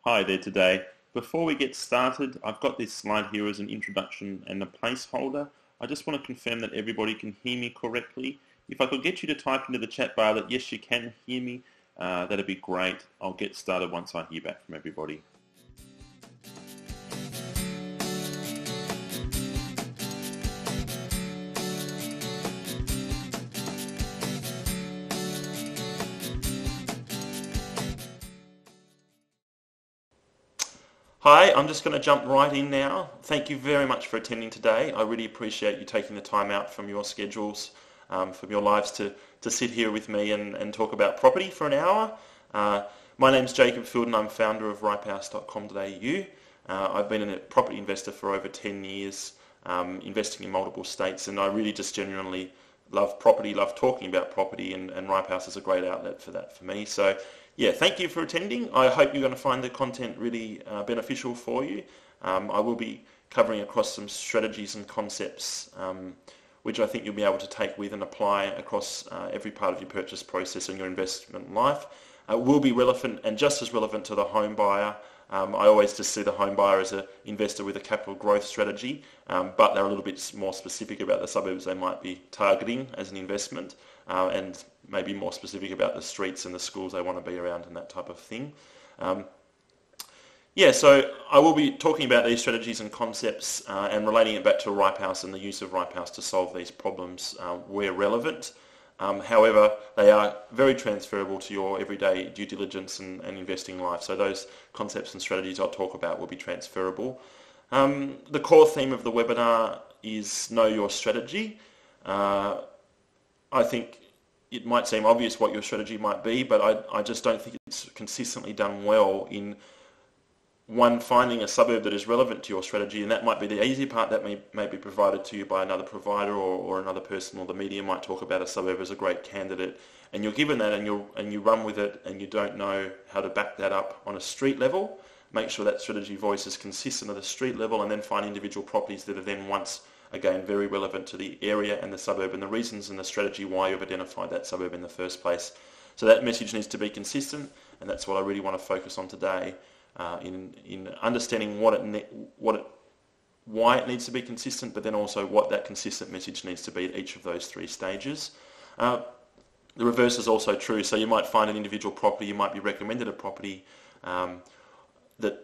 Hi there today. Before we get started, I've got this slide here as an introduction and a placeholder. I just want to confirm that everybody can hear me correctly. If I could get you to type into the chat bar that yes, you can hear me, that'd be great. I'll get started once I hear back from everybody. Hi, I'm just going to jump right in now. Thank you very much for attending today. I really appreciate you taking the time out from your schedules, from your lives to sit here with me and talk about property for an hour. My name's Jacob Field and I'm founder of Ripehouse.com.au. I've been a property investor for over 10 years, investing in multiple states, and I really just genuinely love property, love talking about property, and Ripehouse is a great outlet for that for me. So yeah, thank you for attending. I hope you're going to find the content really beneficial for you. I will be covering across some strategies and concepts which I think you'll be able to take with and apply across every part of your purchase process and your investment life. Will be relevant and just as relevant to the home buyer. I always just see the home buyer as an investor with a capital growth strategy, but they're a little bit more specific about the suburbs they might be targeting as an investment, and maybe more specific about the streets and the schools they want to be around and that type of thing. So I will be talking about these strategies and concepts and relating it back to Ripehouse and the use of Ripehouse to solve these problems where relevant. However, they are very transferable to your everyday due diligence and investing life. So those concepts and strategies I'll talk about will be transferable. The core theme of the webinar is Know Your Strategy. I think it might seem obvious what your strategy might be, but I just don't think it's consistently done well in finding a suburb that is relevant to your strategy, and that might be the easy part that may be provided to you by another provider or another person, or the media might talk about a suburb as a great candidate, and you're given that and you run with it and you don't know how to back that up on a street level. Make sure that strategy voice is consistent at a street level, and then find individual properties that are then once again very relevant to the area and the suburb and the reasons and the strategy why you've identified that suburb in the first place. So that message needs to be consistent, and that's what I really want to focus on today. In understanding why it needs to be consistent, but then also what that consistent message needs to be at each of those three stages. The reverse is also true. So you might find an individual property, you might be recommended a property that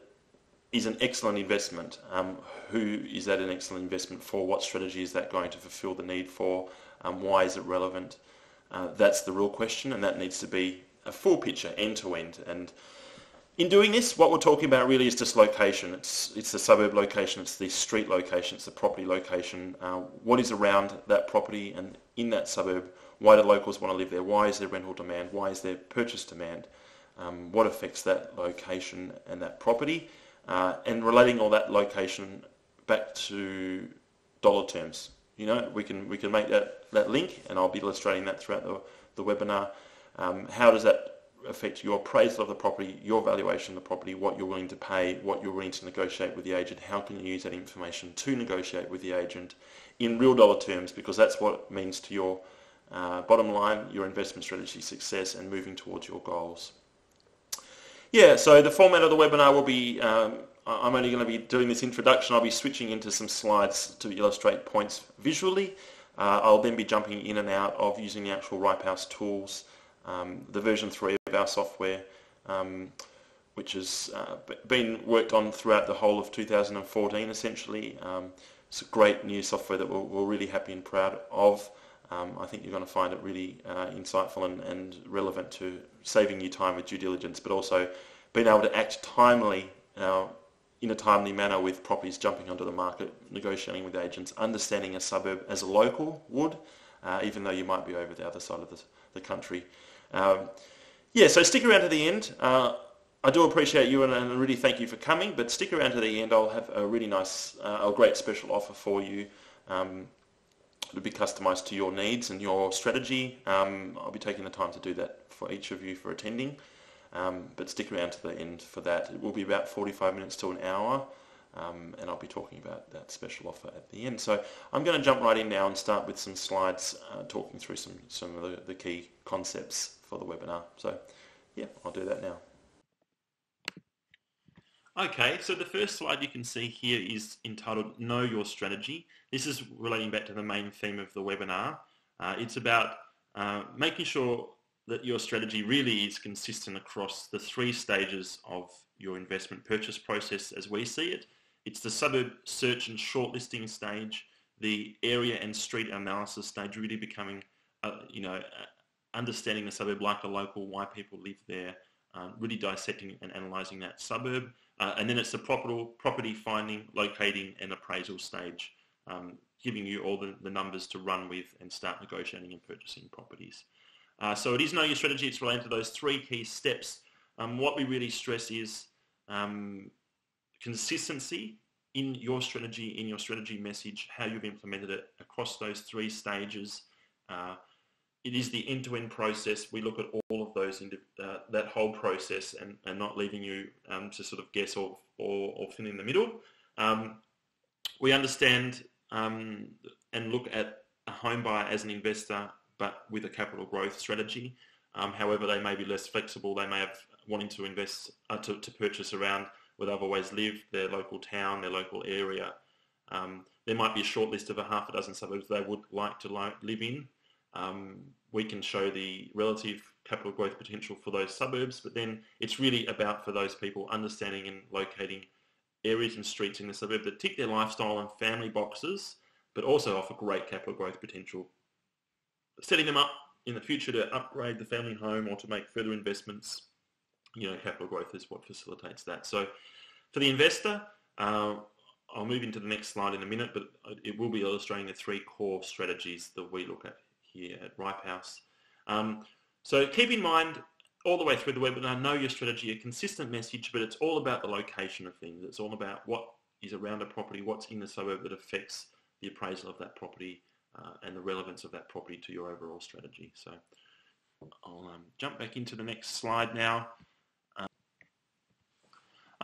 is an excellent investment. Who is that an excellent investment for? What strategy is that going to fulfill the need for? Why is it relevant? That's the real question, and that needs to be a full picture, end to end. And in doing this, what we're talking about really is just location. It's the suburb location, it's the street location, it's the property location. What is around that property and in that suburb? Why do locals want to live there? Why is there rental demand? Why is there purchase demand? What affects that location and that property? And relating all that location back to dollar terms. You know, we can make that link, and I'll be illustrating that throughout the webinar. How does that affect your appraisal of the property, your valuation of the property, what you're willing to pay, what you're willing to negotiate with the agent, how can you use that information to negotiate with the agent in real dollar terms, because that's what it means to your bottom line, your investment strategy success, and moving towards your goals. Yeah, so the format of the webinar will be, I'm only going to be doing this introduction. I'll be switching into some slides to illustrate points visually. I'll then be jumping in and out of using the actual Ripehouse tools, the version 3 of our software, which has been worked on throughout the whole of 2014 essentially. It's a great new software that we're really happy and proud of. I think you're going to find it really insightful and relevant to saving you time with due diligence, but also being able to act timely, in a timely manner with properties jumping onto the market, negotiating with agents, understanding a suburb as a local would, even though you might be over the other side of the country. So stick around to the end. I do appreciate you and really thank you for coming, but stick around to the end. I'll have a really nice, a great special offer for you. It'll be customised to your needs and your strategy. I'll be taking the time to do that for each of you for attending, but stick around to the end for that. It will be about 45 minutes to an hour, and I'll be talking about that special offer at the end. So I'm going to jump right in now and start with some slides talking through some of the key concepts for the webinar. So yeah, I'll do that now. Okay, so the first slide you can see here is entitled Know Your Strategy. This is relating back to the main theme of the webinar. It's about making sure that your strategy really is consistent across the three stages of your investment purchase process as we see it. It's the suburb search and shortlisting stage, the area and street analysis stage, really becoming, understanding the suburb like a local, why people live there, really dissecting and analysing that suburb. And then it's the property finding, locating and appraisal stage, giving you all the numbers to run with and start negotiating and purchasing properties. So it is Know Your Strategy. It's related to those three key steps. What we really stress is consistency in your strategy message, how you've implemented it across those three stages. It is the end-to-end process. We look at all of those, that whole process, and not leaving you to sort of guess or fill in the middle. We understand and look at a home buyer as an investor, but with a capital growth strategy. However, they may be less flexible. They may have wanting to invest to purchase around where they've always lived, their local town, their local area. There might be a short list of a half a dozen suburbs they would like to live in. We can show the relative capital growth potential for those suburbs, but then it's really about, for those people, understanding and locating areas and streets in the suburb that tick their lifestyle and family boxes, but also offer great capital growth potential. Setting them up in the future to upgrade the family home or to make further investments, capital growth is what facilitates that. So for the investor, I'll move into the next slide in a minute, but it will be illustrating the three core strategies that we look at here at Ripehouse. So keep in mind all the way through the webinar, know your strategy, a consistent message, but it's all about the location of things. It's all about what is around a property, what's in the suburb that affects the appraisal of that property and the relevance of that property to your overall strategy. So I'll jump back into the next slide now.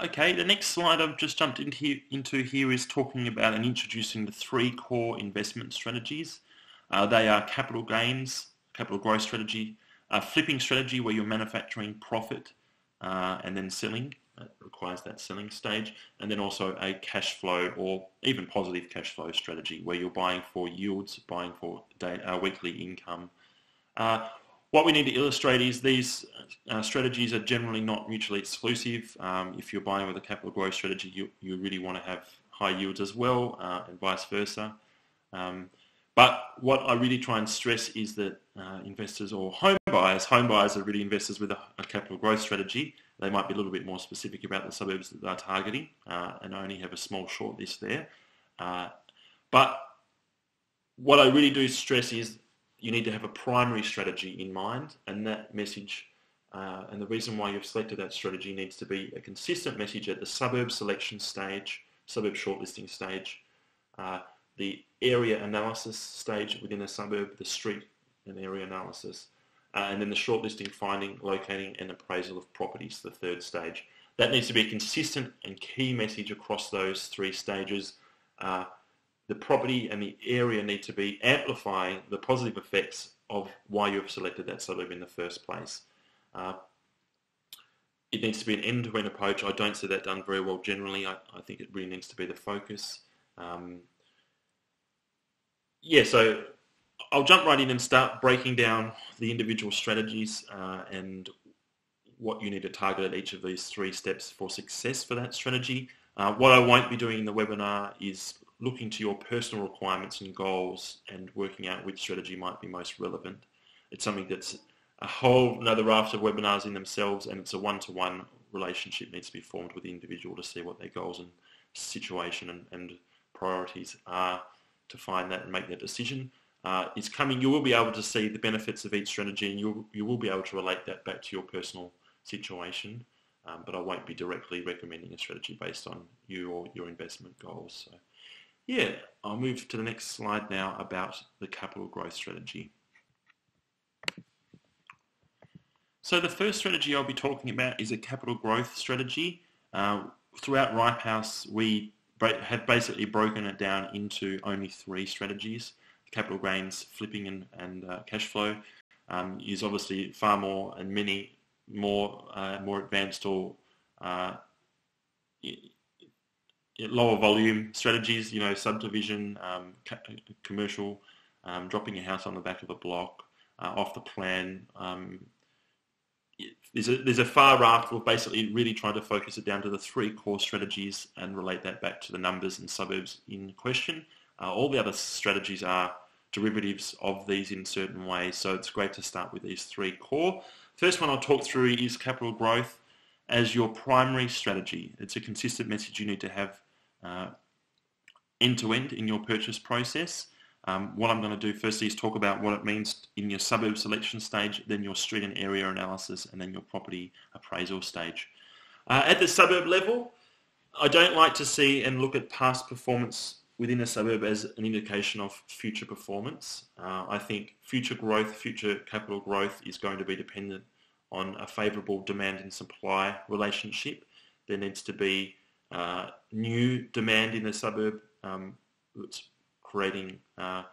Okay, the next slide I've just jumped into here is talking about and introducing the three core investment strategies. They are capital gains, capital growth strategy, flipping strategy where you're manufacturing profit and then selling. That requires that selling stage. And then also a cash flow or even positive cash flow strategy where you're buying for yields, buying for weekly income. What we need to illustrate is these strategies are generally not mutually exclusive. If you're buying with a capital growth strategy, you really want to have high yields as well and vice versa. But what I really try and stress is that investors or home buyers are really investors with a capital growth strategy. They might be a little bit more specific about the suburbs that they're targeting and only have a small short list there. But what I really do stress is you need to have a primary strategy in mind, and that message and the reason why you've selected that strategy needs to be a consistent message at the suburb selection stage, suburb shortlisting stage, the area analysis stage within a suburb, the street and area analysis, and then the shortlisting, finding, locating and appraisal of properties, the third stage. That needs to be a consistent and key message across those three stages. The property and the area need to be amplifying the positive effects of why you've selected that suburb in the first place. It needs to be an end-to-end approach. I don't see that done very well generally. I think it really needs to be the focus. So I'll jump right in and start breaking down the individual strategies and what you need to target at each of these three steps for success for that strategy. What I won't be doing in the webinar is looking to your personal requirements and goals and working out which strategy might be most relevant. It's something that's a whole another raft of webinars in themselves, and it's a one-to-one relationship needs to be formed with the individual to see what their goals and situation and priorities are to find that and make that decision. It's coming. You will be able to see the benefits of each strategy, and you will be able to relate that back to your personal situation. But I won't be directly recommending a strategy based on you or your investment goals. So, I'll move to the next slide now about the capital growth strategy. So the first strategy I'll be talking about is a capital growth strategy. Throughout Ripehouse, we have basically broken it down into only three strategies. Capital gains, flipping and cash flow is obviously far more and many more advanced or lower volume strategies, subdivision, commercial, dropping your house on the back of a block, off the plan. There's a far raft of basically really trying to focus it down to the 3 core strategies and relate that back to the numbers and suburbs in question. All the other strategies are derivatives of these in certain ways, so it's great to start with these 3 core. First one I'll talk through is capital growth as your primary strategy. It's a consistent message you need to have end-to-end in your purchase process. What I'm going to do firstly is talk about what it means in your suburb selection stage, then your street and area analysis, and then your property appraisal stage. At the suburb level, I don't like to see and look at past performance within a suburb as an indication of future performance. I think future growth, future capital growth is going to be dependent on a favourable demand and supply relationship. There needs to be new demand in the suburb that's creating an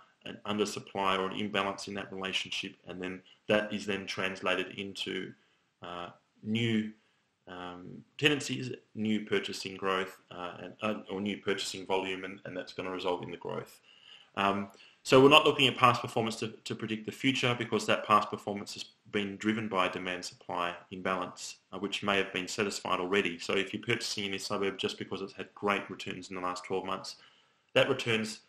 undersupply or an imbalance in that relationship, and then that is then translated into new tenancies, new purchasing growth, or new purchasing volume, and that's going to result in the growth. So we're not looking at past performance to predict the future, because that past performance has been driven by a demand-supply imbalance, which may have been satisfied already. So if you're purchasing in this suburb just because it's had great returns in the last 12 months, that returns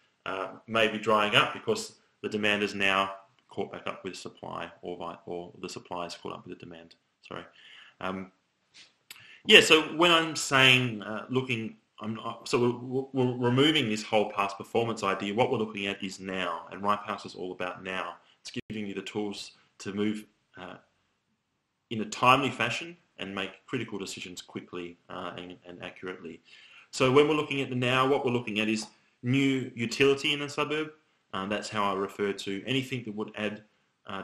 may be drying up because the demand is now caught back up with supply, or the supply is caught up with the demand. Sorry. So when I'm saying we're removing this whole past performance idea. What we're looking at is now, and Ripehouse is all about now. It's giving you the tools to move in a timely fashion and make critical decisions quickly and accurately. So when we're looking at the now, what we're looking at is new utility in a suburb. That's how I refer to anything that would add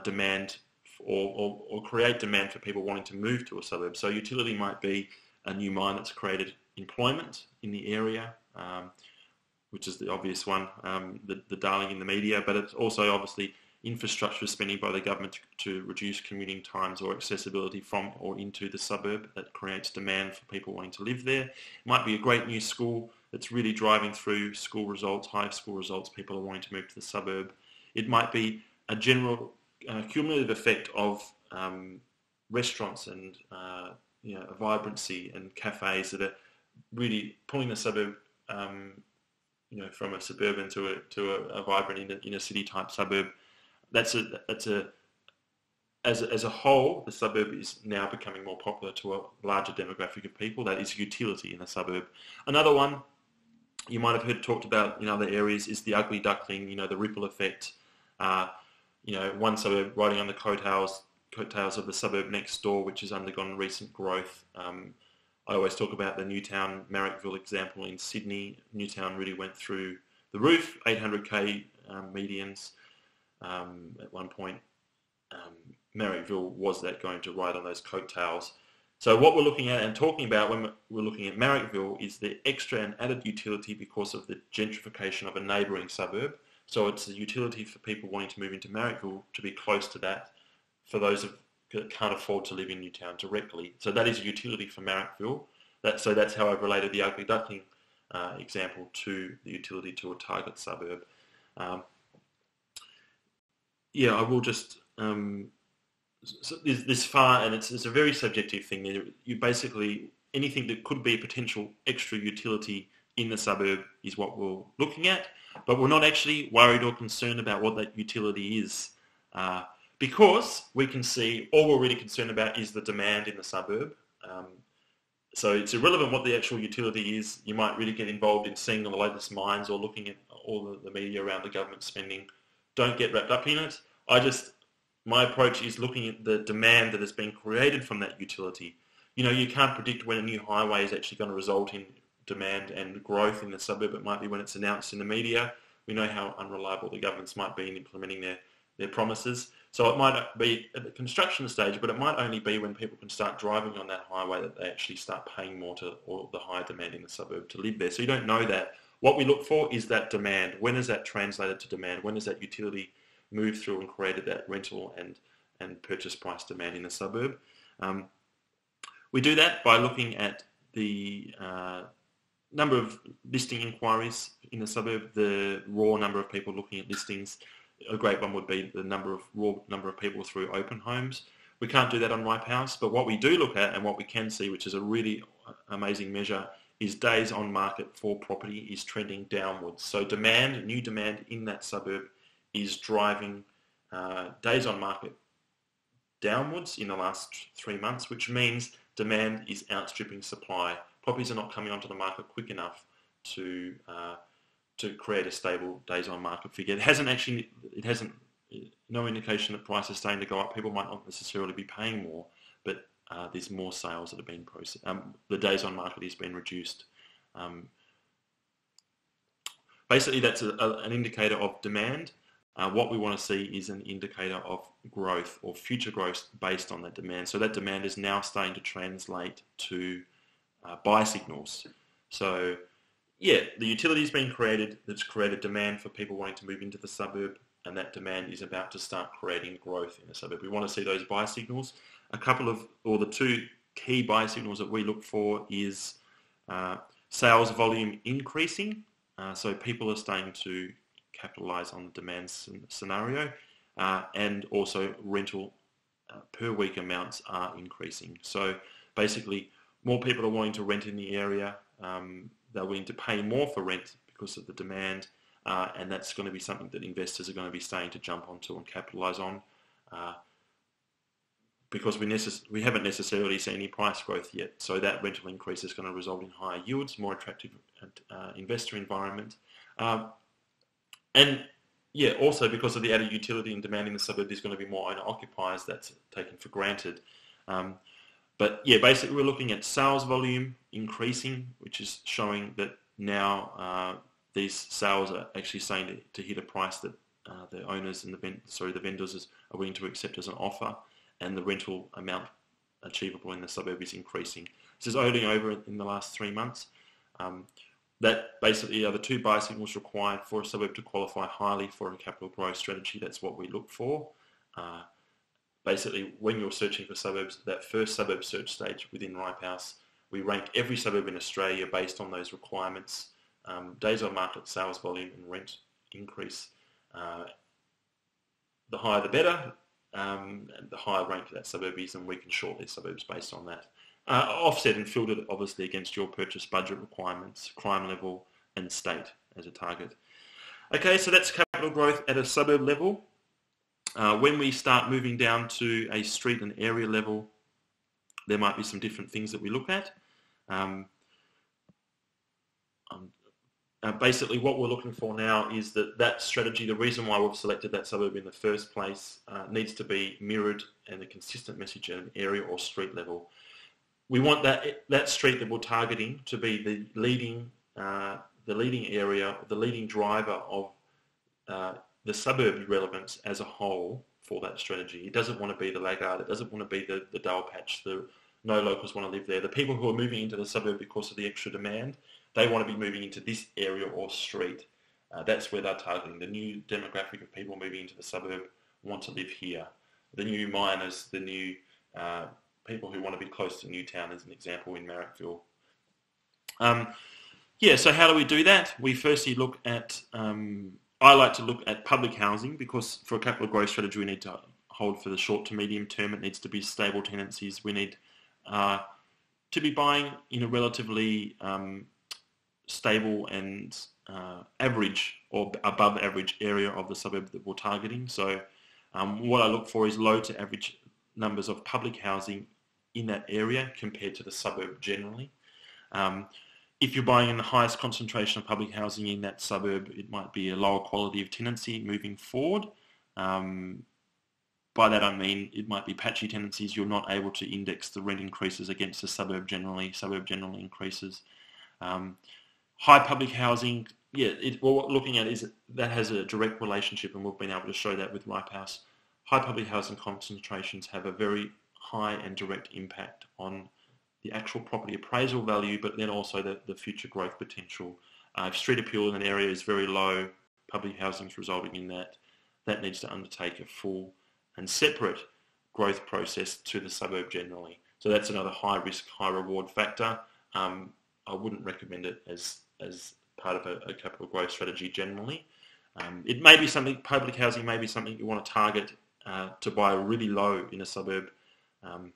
demand or create demand for people wanting to move to a suburb. So utility might be a new mine that's created employment in the area, which is the obvious one, the darling in the media, but it's also obviously infrastructure spending by the government to reduce commuting times or accessibility from or into the suburb that creates demand for people wanting to live there. It might be a great new school that's really driving through school results, high school results, people are wanting to move to the suburb. It might be a general cumulative effect of restaurants and a vibrancy and cafes that are really pulling the suburb from a suburban to a vibrant inner city type suburb. As a whole, the suburb is now becoming more popular to a larger demographic of people. That is utility in a suburb. Another one you might have heard talked about in other areas is the ugly duckling, the ripple effect. One suburb riding on the coattails of the suburb next door, which has undergone recent growth. I always talk about the Newtown Marrickville example in Sydney. Newtown really went through the roof, 800k medians. At one point, Marrickville was that going to ride on those coattails. So what we're looking at and talking about when we're looking at Marrickville is the extra and added utility because of the gentrification of a neighbouring suburb. So it's a utility for people wanting to move into Marrickville to be close to that, for those that can't afford to live in Newtown directly. So that is a utility for Marrickville. So that's how I've related the ugly duckling example to the utility to a target suburb. I will just... So this far, and it's a very subjective thing. You basically, anything that could be a potential extra utility in the suburb is what we're looking at, but we're not actually worried or concerned about what that utility is, because we can see all we're really concerned about is the demand in the suburb. So it's irrelevant what the actual utility is. You might really get involved in seeing the latest mines or looking at all the media around the government spending. Don't get wrapped up in it. My approach is looking at the demand that has been created from that utility. You can't predict when a new highway is actually going to result in demand and growth in the suburb. It might be when it's announced in the media. We know how unreliable the governments might be in implementing their promises. So it might be at the construction stage, but it might only be when people can start driving on that highway that they actually start paying more to all the higher demand in the suburb to live there. So you don't know that. What we look for is that demand. When is that translated to demand? When is that utility moved through and created that rental and purchase price demand in the suburb? We do that by looking at the number of listing inquiries in the suburb, the raw number of people looking at listings. A great one would be the raw number of people through open homes. We can't do that on Ripehouse, but what we do look at and what we can see, which is a really amazing measure, is days on market for property is trending downwards. So new demand in that suburb is driving days on market downwards in the last 3 months, which means demand is outstripping supply. Properties are not coming onto the market quick enough to create a stable days on market figure. It hasn't no indication that prices are starting to go up. People might not necessarily be paying more, but there's more sales that have been processed. The days on market has been reduced. Basically, that's an indicator of demand. What we want to see is an indicator of growth or future growth based on that demand. So that demand is now starting to translate to buy signals. So yeah, the utility has been created that's created demand for people wanting to move into the suburb, and that demand is about to start creating growth in the suburb. We want to see those buy signals. The two key buy signals that we look for is sales volume increasing. So people are starting to capitalise on the demand scenario, and also rental per week amounts are increasing. So basically, more people are wanting to rent in the area. They're willing to pay more for rent because of the demand, and that's going to be something that investors are going to be starting to jump onto and capitalise on, because we haven't necessarily seen any price growth yet. So that rental increase is going to result in higher yields, more attractive investor environment. And yeah, also because of the added utility and demand in the suburb, there's going to be more owner-occupiers. That's taken for granted. But yeah, basically we're looking at sales volume increasing, which is showing that now these sales are actually starting to hit a price that the owners and the vendors are willing to accept as an offer, and the rental amount achievable in the suburb is increasing. This is only over in the last 3 months. That basically are the two buy signals required for a suburb to qualify highly for a capital growth strategy. That's what we look for. Basically, when you're searching for suburbs, that first suburb search stage within Ripehouse, we rank every suburb in Australia based on those requirements: days on market, sales volume, and rent increase. The higher the better, and the higher rank that suburb is, and we can shortlist suburbs based on that. Offset and filtered obviously against your purchase budget requirements, crime level, and state as a target. Okay, so that's capital growth at a suburb level. When we start moving down to a street and area level, there might be some different things that we look at. Basically, what we're looking for now is that strategy, the reason why we've selected that suburb in the first place, needs to be mirrored and a consistent message at an area or street level. We want that street that we're targeting to be the leading area, the leading driver of the suburb relevance as a whole for that strategy. It doesn't want to be the laggard. It doesn't want to be the dull patch. No locals want to live there. The people who are moving into the suburb because of the extra demand, they want to be moving into this area or street. That's where they're targeting. The new demographic of people moving into the suburb want to live here. The new miners, the new people who want to be close to Newtown, as an example, in Marrickville. So how do we do that? We firstly look at, I like to look at public housing, because for a capital growth strategy we need to hold for the short to medium term. It needs to be stable tenancies. We need to be buying in a relatively stable and average or above average area of the suburb that we're targeting. So what I look for is low to average numbers of public housing in that area compared to the suburb generally. If you're buying in the highest concentration of public housing in that suburb, it might be a lower quality of tenancy moving forward. By that I mean it might be patchy tenancies. You're not able to index the rent increases against the suburb generally. Suburb generally increases. High public housing, what we're looking at is that has a direct relationship, and we've been able to show that with Ripehouse. High public housing concentrations have a very high and direct impact on the actual property appraisal value, but then also the future growth potential. If street appeal in an area is very low, public housing is resulting in that needs to undertake a full and separate growth process to the suburb generally. So that's another high risk, high reward factor. I wouldn't recommend it as part of a capital growth strategy generally. It may be something, public housing may be something you want to target to buy really low in a suburb, but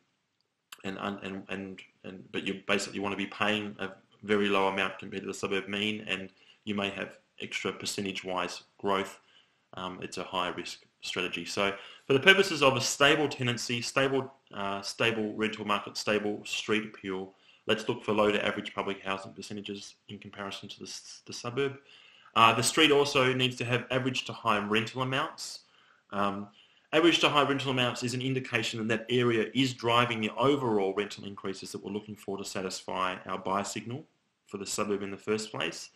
you basically want to be paying a very low amount compared to the suburb mean, and you may have extra percentage-wise growth. It's a high risk strategy. So for the purposes of a stable tenancy, stable rental market, stable street appeal, let's look for low to average public housing percentages in comparison to the suburb. The street also needs to have average to high rental amounts. Average to high rental amounts is an indication that area is driving the overall rental increases that we're looking for to satisfy our buy signal for the suburb in the first place.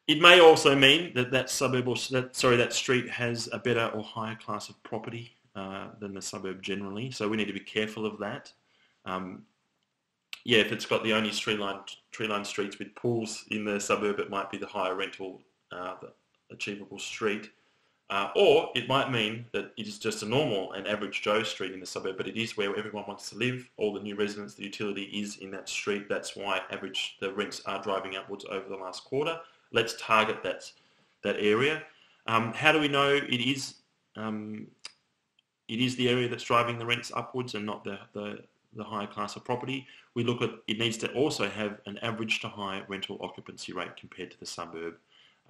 It may also mean that suburb or that street has a better or higher class of property than the suburb generally. So we need to be careful of that. If it's got the only tree-lined streets with pools in the suburb, it might be the higher rental, the achievable street. Or it might mean that it is just a normal and average Joe street in the suburb, but it is where everyone wants to live. All the new residents, the utility is in that street. That's why the rents are driving upwards over the last quarter. Let's target that area. How do we know it is the area that's driving the rents upwards and not the higher class of property? We look at, it needs to also have an average to high rental occupancy rate compared to the suburb.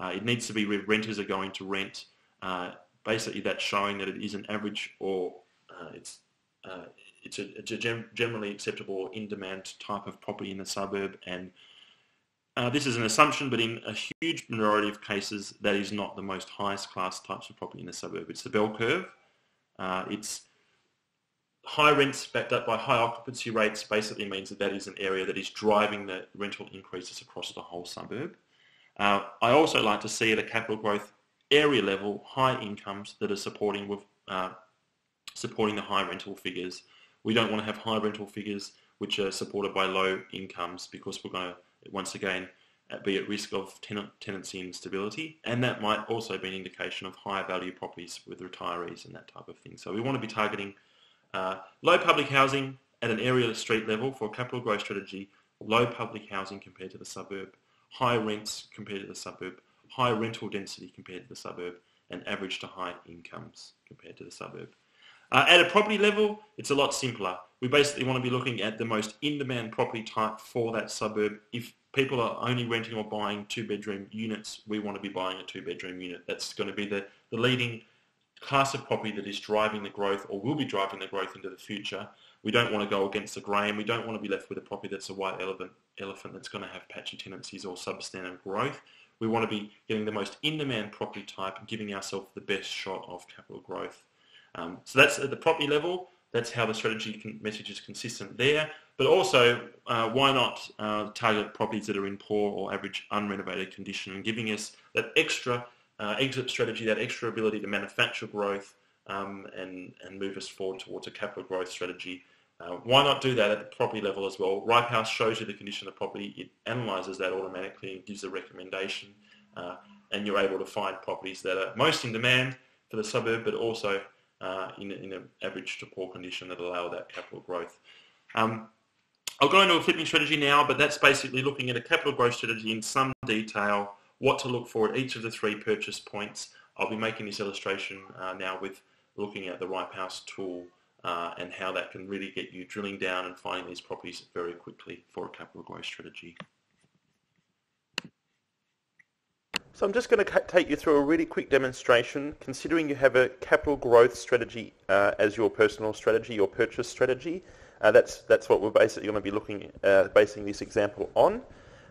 It needs to be where renters are going to rent. Basically, that's showing that it is an average or it's a generally acceptable or in-demand type of property in the suburb. And this is an assumption, but in a huge majority of cases, that is not the most highest class types of property in the suburb. It's the bell curve. It's high rents backed up by high occupancy rates basically means that is an area that is driving the rental increases across the whole suburb. I also like to see at a capital growth area level high incomes that are supporting the high rental figures. We don't want to have high rental figures which are supported by low incomes because we're going to, once again, be at risk of tenancy instability, and that might also be an indication of higher value properties with retirees and that type of thing. So we want to be targeting low public housing at an area or street level for a capital growth strategy, low public housing compared to the suburb, high rents compared to the suburb, high rental density compared to the suburb, and average to high incomes compared to the suburb. At a property level, it's a lot simpler. We basically want to be looking at the most in-demand property type for that suburb. If people are only renting or buying two-bedroom units, we want to be buying a two-bedroom unit. That's going to be the leading class of property that is driving the growth or will be driving the growth into the future. We don't want to go against the grain. We don't want to be left with a property that's a white elephant that's going to have patchy tenancies or substandard growth. We want to be getting the most in-demand property type and giving ourselves the best shot of capital growth. So that's at the property level. That's how the strategy message is consistent there. But also, why not target properties that are in poor or average unrenovated condition and giving us that extra exit strategy, that extra ability to manufacture growth and move us forward towards a capital growth strategy. Why not do that at the property level as well? Ripehouse shows you the condition of the property. It analyses that automatically and gives a recommendation. And you're able to find properties that are most in demand for the suburb, but also in an average to poor condition that allow that capital growth. I'll go into a flipping strategy now, but that's basically looking at a capital growth strategy in some detail, what to look for at each of the 3 purchase points. I'll be making this illustration now with looking at the Ripehouse tool and how that can really get you drilling down and finding these properties very quickly for a capital growth strategy. So I'm just going to take you through a really quick demonstration, considering you have a capital growth strategy as your personal strategy, your purchase strategy. That's what we're basically going to be looking basing this example on.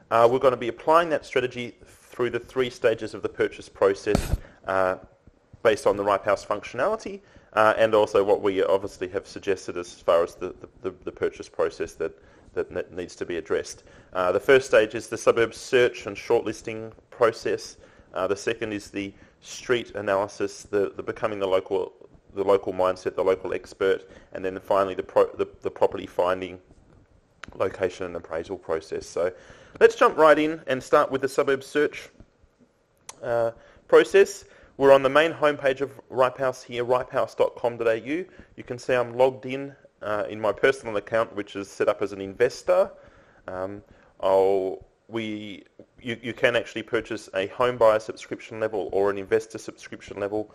We're going to be applying that strategy through the 3 stages of the purchase process based on the Ripehouse functionality and also what we obviously have suggested as far as the purchase process that needs to be addressed. The first stage is the suburb search and shortlisting process. The second is the street analysis, the becoming the local mindset, the local expert, and then finally the property finding, location and appraisal process. So let's jump right in and start with the suburb search process. We're on the main homepage of Ripehouse here, ripehouse.com.au. You can see I'm logged in my personal account, which is set up as an investor. You can actually purchase a home buyer subscription level or an investor subscription level.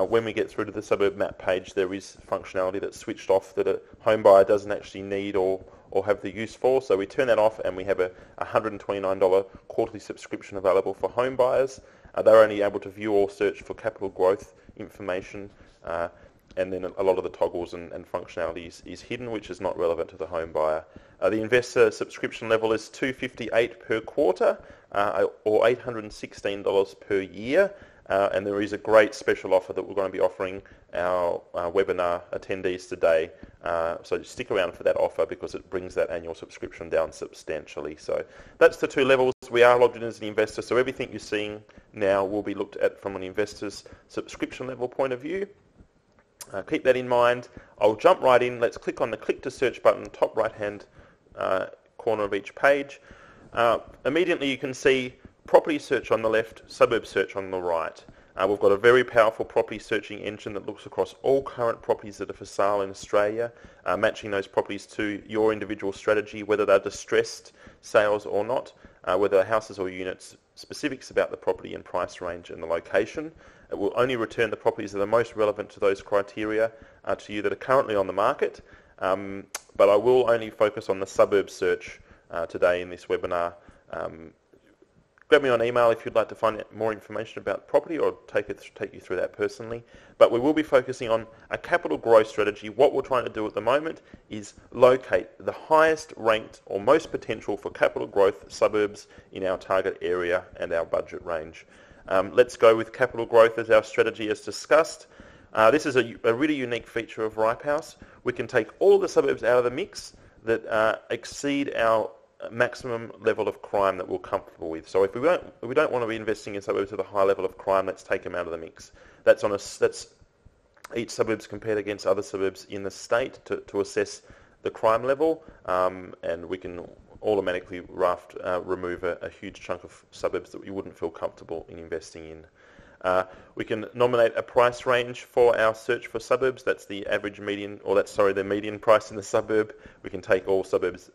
When we get through to the suburb map page, there is functionality that's switched off that a home buyer doesn't actually need or have the use for. So we turn that off and we have a $129 quarterly subscription available for home buyers. They're only able to view or search for capital growth information, and then a lot of the toggles and functionality is hidden, which is not relevant to the home buyer. The investor subscription level is $258 per quarter, or $816 per year, and there is a great special offer that we're going to be offering our webinar attendees today. So stick around for that offer because it brings that annual subscription down substantially. So that's the two levels. We are logged in as an investor, so everything you're seeing now will be looked at from an investor's subscription level point of view. Keep that in mind. I'll jump right in. Let's click on the click to search button, top right hand corner of each page. Immediately you can see property search on the left, suburb search on the right. We've got a very powerful property searching engine that looks across all current properties that are for sale in Australia, matching those properties to your individual strategy, whether they're distressed sales or not, whether they're houses or units, specifics about the property and price range and the location. It will only return the properties that are most relevant to those criteria to you that are currently on the market. But I will only focus on the suburb search today in this webinar. Grab me on email if you'd like to find out more information about property, or take you through that personally. But we will be focusing on a capital growth strategy. What we're trying to do at the moment is locate the highest ranked or most potential for capital growth suburbs in our target area and our budget range. Let's go with capital growth as our strategy as discussed. This is a really unique feature of Ripehouse. We can take all the suburbs out of the mix that exceed our maximum level of crime that we're comfortable with. So if we don't want to be investing in suburbs with a high level of crime, let's take them out of the mix. That's each suburb's compared against other suburbs in the state to assess the crime level, and we can automatically remove a huge chunk of suburbs that we wouldn't feel comfortable in investing in. We can nominate a price range for our search for suburbs. That's the average median, the median price in the suburb. We can take all suburbs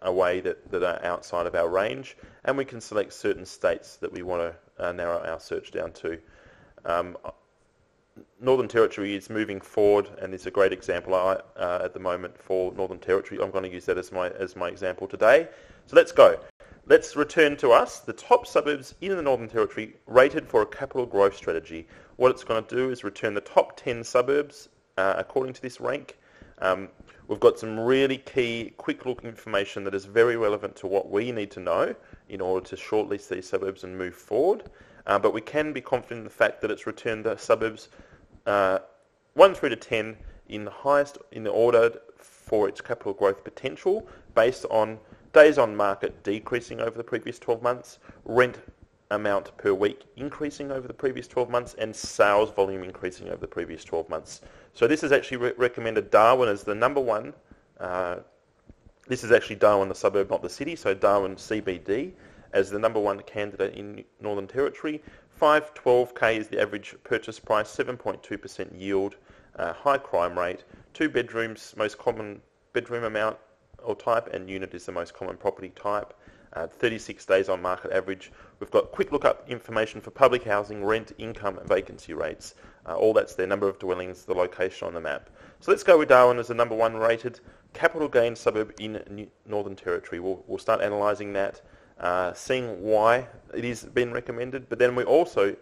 away that are outside of our range, and we can select certain states that we want to narrow our search down to. Northern Territory is moving forward, and it's a great example at the moment for Northern Territory. I'm going to use that as my example today. So let's go. Let's return to us, the top suburbs in the Northern Territory rated for a capital growth strategy. What it's going to do is return the top 10 suburbs according to this rank. We've got some really key quick look information that is very relevant to what we need to know in order to shortlist these suburbs and move forward. But we can be confident in the fact that it's returned the suburbs 1 through to 10 in the order for its capital growth potential, based on days on market decreasing over the previous 12 months, rent amount per week increasing over the previous 12 months, and sales volume increasing over the previous 12 months. So this has actually recommended Darwin as the number one. This is actually Darwin, the suburb, not the city, so Darwin CBD as the number one candidate in Northern Territory. 512K is the average purchase price, 7.2% yield, high crime rate, 2 bedrooms, most common bedroom amount or type, and unit is the most common property type. 36 days on market average. We've got quick lookup information for public housing, rent, income, and vacancy rates. All that's their number of dwellings, the location on the map. So let's go with Darwin as the number one rated capital gain suburb in Northern Territory. We'll start analysing that, seeing why it is being recommended, but then we're also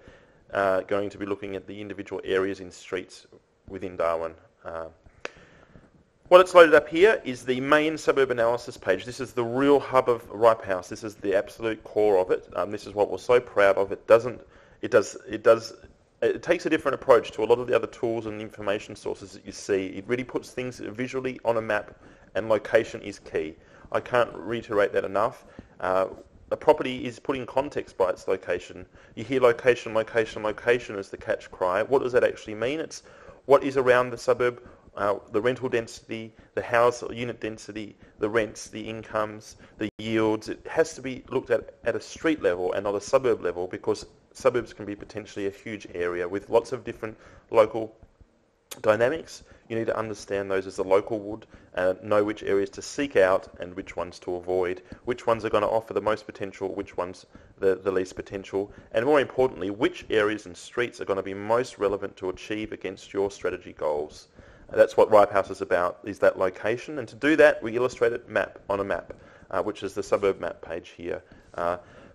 going to be looking at the individual areas in streets within Darwin. What it's loaded up here is the main suburb analysis page. This is the real hub of Ripehouse. This is the absolute core of it. This is what we're so proud of. It takes a different approach to a lot of the other tools and information sources that you see. It really puts things visually on a map, and location is key. I can't reiterate that enough. A property is put in context by its location. You hear location, location, location as the catch cry. What does that actually mean? It's what is around the suburb, the rental density, the house unit density, the rents, the incomes, the yields. It has to be looked at a street level and not a suburb level, because suburbs can be potentially a huge area with lots of different local dynamics, you need to understand those as a local would, know which areas to seek out and which ones to avoid, which ones are going to offer the most potential, which ones the least potential, and more importantly, which areas and streets are going to be most relevant to achieve against your strategy goals. That's what Ripehouse is about, is that location, and to do that we illustrate it on a map, which is the suburb map page here.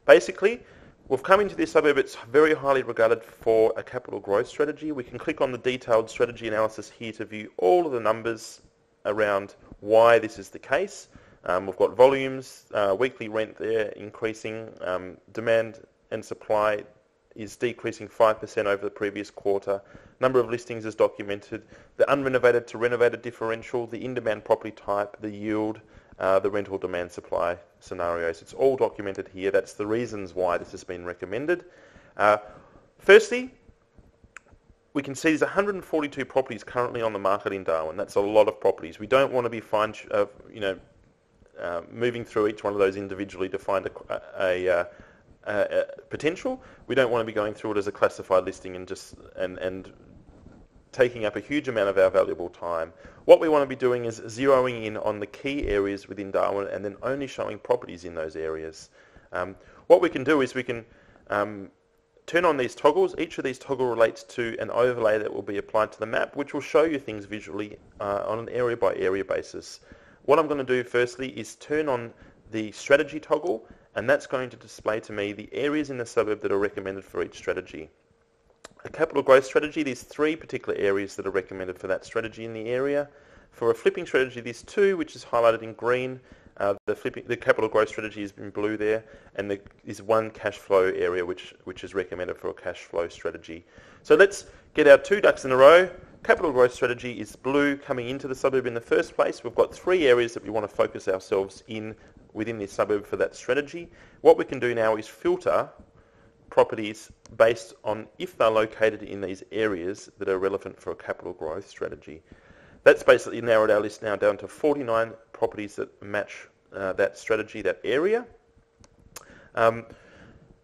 Basically, we've come into this suburb. It's very highly regarded for a capital growth strategy. We can click on the detailed strategy analysis here to view all of the numbers around why this is the case. We've got volumes, weekly rent there increasing, demand and supply is decreasing 5% over the previous quarter. Number of listings is documented. The unrenovated to renovated differential, the in-demand property type, the yield, the rental demand supply scenarios. It's all documented here. That's the reasons why this has been recommended. Firstly, we can see there's 142 properties currently on the market in Darwin. That's a lot of properties. We don't want to be moving through each one of those individually to find a potential. We don't want to be going through it as a classified listing and taking up a huge amount of our valuable time. What we want to be doing is zeroing in on the key areas within Darwin and then only showing properties in those areas. What we can do is we can turn on these toggles. Each of these toggles relates to an overlay that will be applied to the map, which will show you things visually on an area by area basis. What I'm going to do firstly is turn on the strategy toggle, and that's going to display to me the areas in the suburb that are recommended for each strategy. A capital growth strategy, there's 3 particular areas that are recommended for that strategy in the area. For a flipping strategy, there's 2, which is highlighted in green. The capital growth strategy is in blue there, and there is 1 cash flow area which is recommended for a cash flow strategy. So let's get our 2 ducks in a row. Capital growth strategy is blue coming into the suburb in the first place. We've got 3 areas that we want to focus ourselves in within this suburb for that strategy. What we can do now is filter properties based on if they're located in these areas that are relevant for a capital growth strategy. That's basically narrowed our list now down to 49 properties that match that strategy, that area.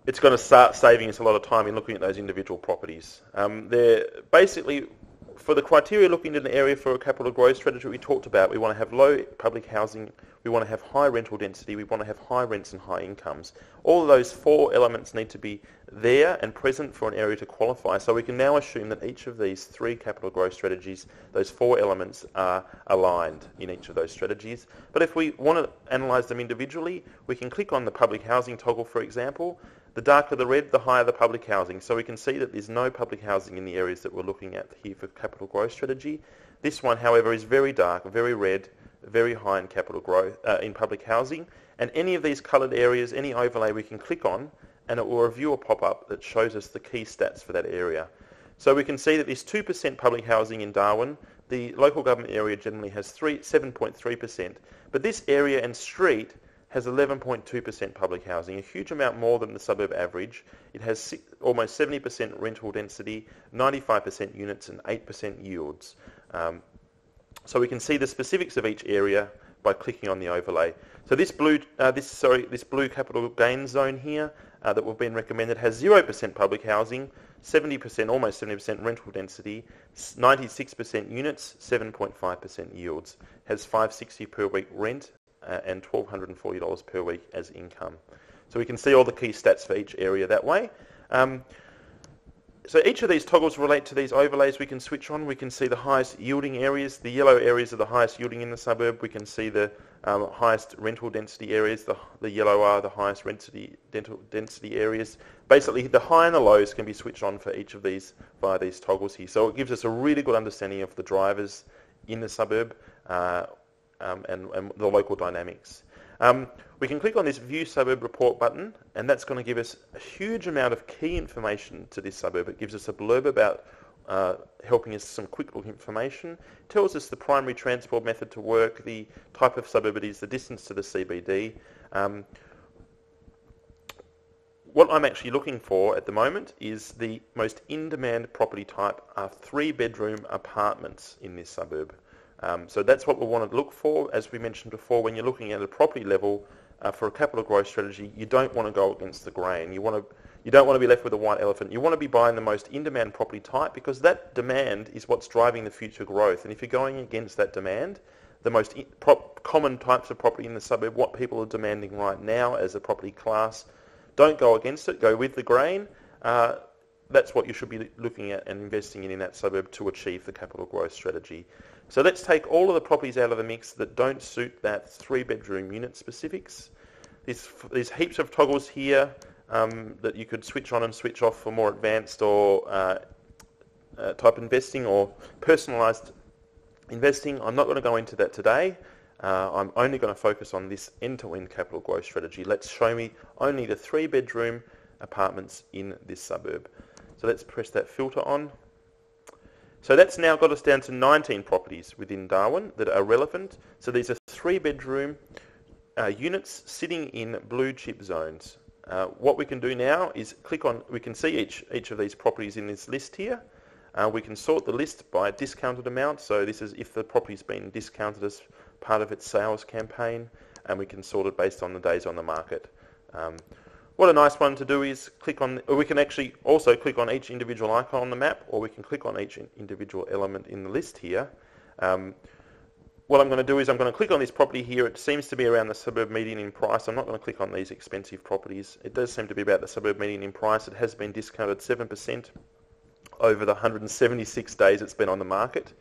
It's going to start saving us a lot of time in looking at those individual properties. They're basically, for the criteria looking in an area for a capital growth strategy we talked about, we want to have low public housing, we want to have high rental density, we want to have high rents and high incomes. All of those 4 elements need to be there and present for an area to qualify. So we can now assume that each of these 3 capital growth strategies, those 4 elements are aligned in each of those strategies. But if we want to analyse them individually, we can click on the public housing toggle, for example. The darker the red, the higher the public housing. So we can see that there's no public housing in the areas that we're looking at here for capital growth strategy. This one, however, is very dark, very red, very high in capital growth, in public housing. And any of these coloured areas, any overlay we can click on, and it will review a pop-up that shows us the key stats for that area. So we can see that there's 2% public housing in Darwin. The local government area generally has 7.3%. But this area and street has 11.2% public housing, a huge amount more than the suburb average. It has almost 70% rental density, 95% units and 8% yields. So we can see the specifics of each area by clicking on the overlay. So this blue capital gain zone here that we've been recommended has 0% public housing, 70%, almost 70% rental density, 96% units, 7.5% yields, has $560 per week rent and $1,240 per week as income. So we can see all the key stats for each area that way. So each of these toggles relate to these overlays we can switch on. We can see the highest yielding areas. The yellow areas are the highest yielding in the suburb. We can see the highest rental density areas. The yellow are the highest rental density areas. Basically, the high and the lows can be switched on for each of these via these toggles here. So it gives us a really good understanding of the drivers in the suburb and the local dynamics. We can click on this View Suburb Report button, and that's going to give us a huge amount of key information to this suburb. It gives us a blurb about helping us some quick look information. It tells us the primary transport method to work, the type of suburb it is, the distance to the CBD. What I'm actually looking for at the moment is the most in-demand property type are 3-bedroom apartments in this suburb. So that's what we want to look for. As we mentioned before, when you're looking at a property level for a capital growth strategy, you don't want to go against the grain. You want You don't want to be left with a white elephant. You want to be buying the most in-demand property type because that demand is what's driving the future growth. And if you're going against that demand, the most common types of property in the suburb, what people are demanding right now as a property class, don't go against it, go with the grain. That's what you should be looking at and investing in that suburb to achieve the capital growth strategy. So let's take all of the properties out of the mix that don't suit that 3-bedroom unit specifics. There's heaps of toggles here that you could switch on and switch off for more advanced or type investing or personalised investing. I'm not going to go into that today. I'm only going to focus on this end-to-end capital growth strategy. Let's show me only the 3-bedroom apartments in this suburb. So let's press that filter on. So that's now got us down to 19 properties within Darwin that are relevant. So these are 3-bedroom units sitting in blue chip zones. What we can do now is click on, we can see each of these properties in this list here. We can sort the list by discounted amount. So this is if the property's been discounted as part of its sales campaign, and we can sort it based on the days on the market. What a nice one to do is click on, or we can actually also click on each individual icon on the map, or we can click on each individual element in the list here. What I'm going to do is I'm going to click on this property here. It seems to be around the suburb median in price. I'm not going to click on these expensive properties. It does seem to be about the suburb median in price. It has been discounted 7% over the 176 days it's been on the market.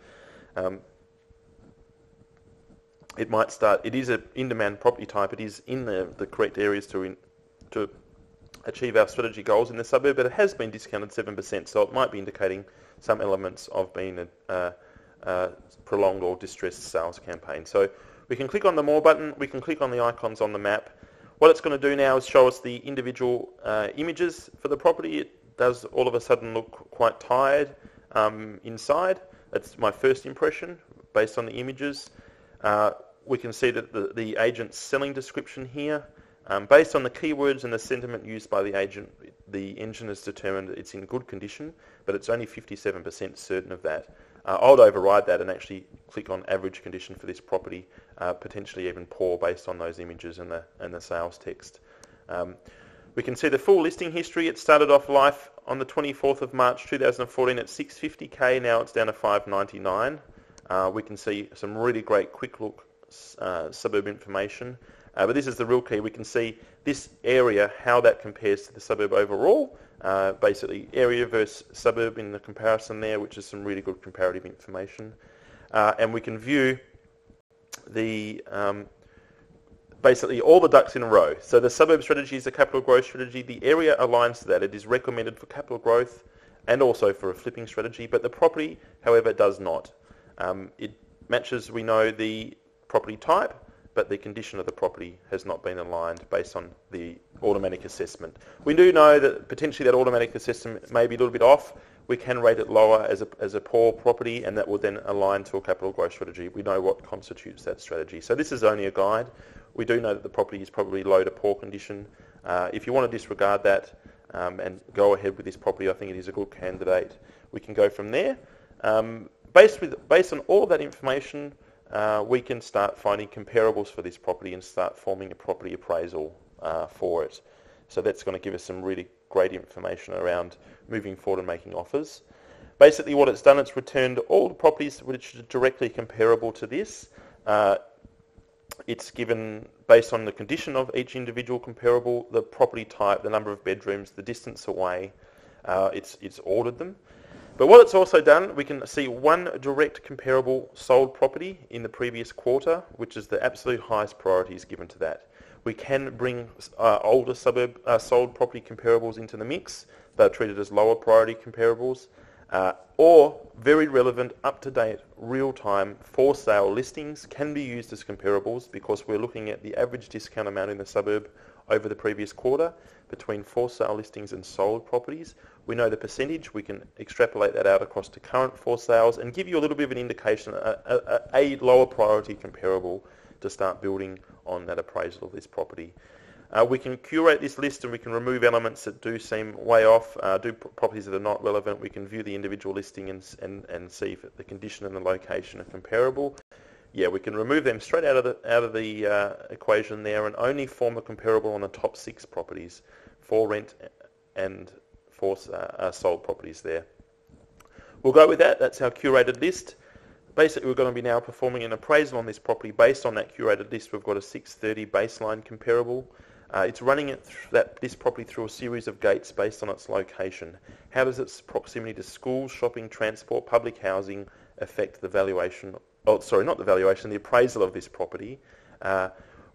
It might start, it is an in-demand property type. It is in the correct areas to achieve our strategy goals in the suburb, but it has been discounted 7%, so it might be indicating some elements of being a prolonged or distressed sales campaign. So we can click on the More button, we can click on the icons on the map. What it's going to do now is show us the individual images for the property. It does all of a sudden look quite tired inside. That's my first impression based on the images. We can see that the agent's selling description here. Based on the keywords and the sentiment used by the agent, the engine has determined that it's in good condition, but it's only 57% certain of that. I would override that and actually click on average condition for this property, potentially even poor based on those images and the sales text. We can see the full listing history. It started off life on the 24th of March 2014 at 650k. Now it's down to 599. We can see some really great quick look suburb information. But this is the real key. We can see this area, how that compares to the suburb overall. Basically, area versus suburb in the comparison there, which is some really good comparative information. And we can view the basically all the ducks in a row. So the suburb strategy is a capital growth strategy. The area aligns to that. It is recommended for capital growth and also for a flipping strategy. But the property, however, does not. It matches, we know, the property type, but the condition of the property has not been aligned based on the automatic assessment. We do know that potentially that automatic assessment may be a little bit off. We can rate it lower as a poor property, and that will then align to a capital growth strategy. We know what constitutes that strategy. So this is only a guide. We do know that the property is probably low to poor condition. If you want to disregard that and go ahead with this property, I think it is a good candidate. We can go from there. Based on all of that information, we can start finding comparables for this property and start forming a property appraisal for it. So that's going to give us some really great information around moving forward and making offers. Basically what it's done, it's returned all the properties which are directly comparable to this. It's given, based on the condition of each individual comparable, the property type, the number of bedrooms, the distance away. It's ordered them. But what it's also done, we can see one direct comparable sold property in the previous quarter, which is the absolute highest priority is given to that. We can bring older suburb sold property comparables into the mix. They're treated as lower priority comparables, or very relevant, up-to-date, real-time for sale listings can be used as comparables because we're looking at the average discount amount in the suburb over the previous quarter between for sale listings and sold properties. We know the percentage. We can extrapolate that out across to current for sales and give you a little bit of an indication, a lower priority comparable to start building on that appraisal of this property. We can curate this list and we can remove elements that do seem way off, properties that are not relevant. We can view the individual listing and see if the condition and the location are comparable. Yeah, we can remove them straight out of the equation there and only form a comparable on the top 6 properties for rent and for sold properties there. We'll go with that. That's our curated list. Basically, we're going to be now performing an appraisal on this property based on that curated list. We've got a 630 baseline comparable. It's running this property through a series of gates based on its location. How does its proximity to schools, shopping, transport, public housing affect the valuation? Oh, sorry, not the valuation, the appraisal of this property.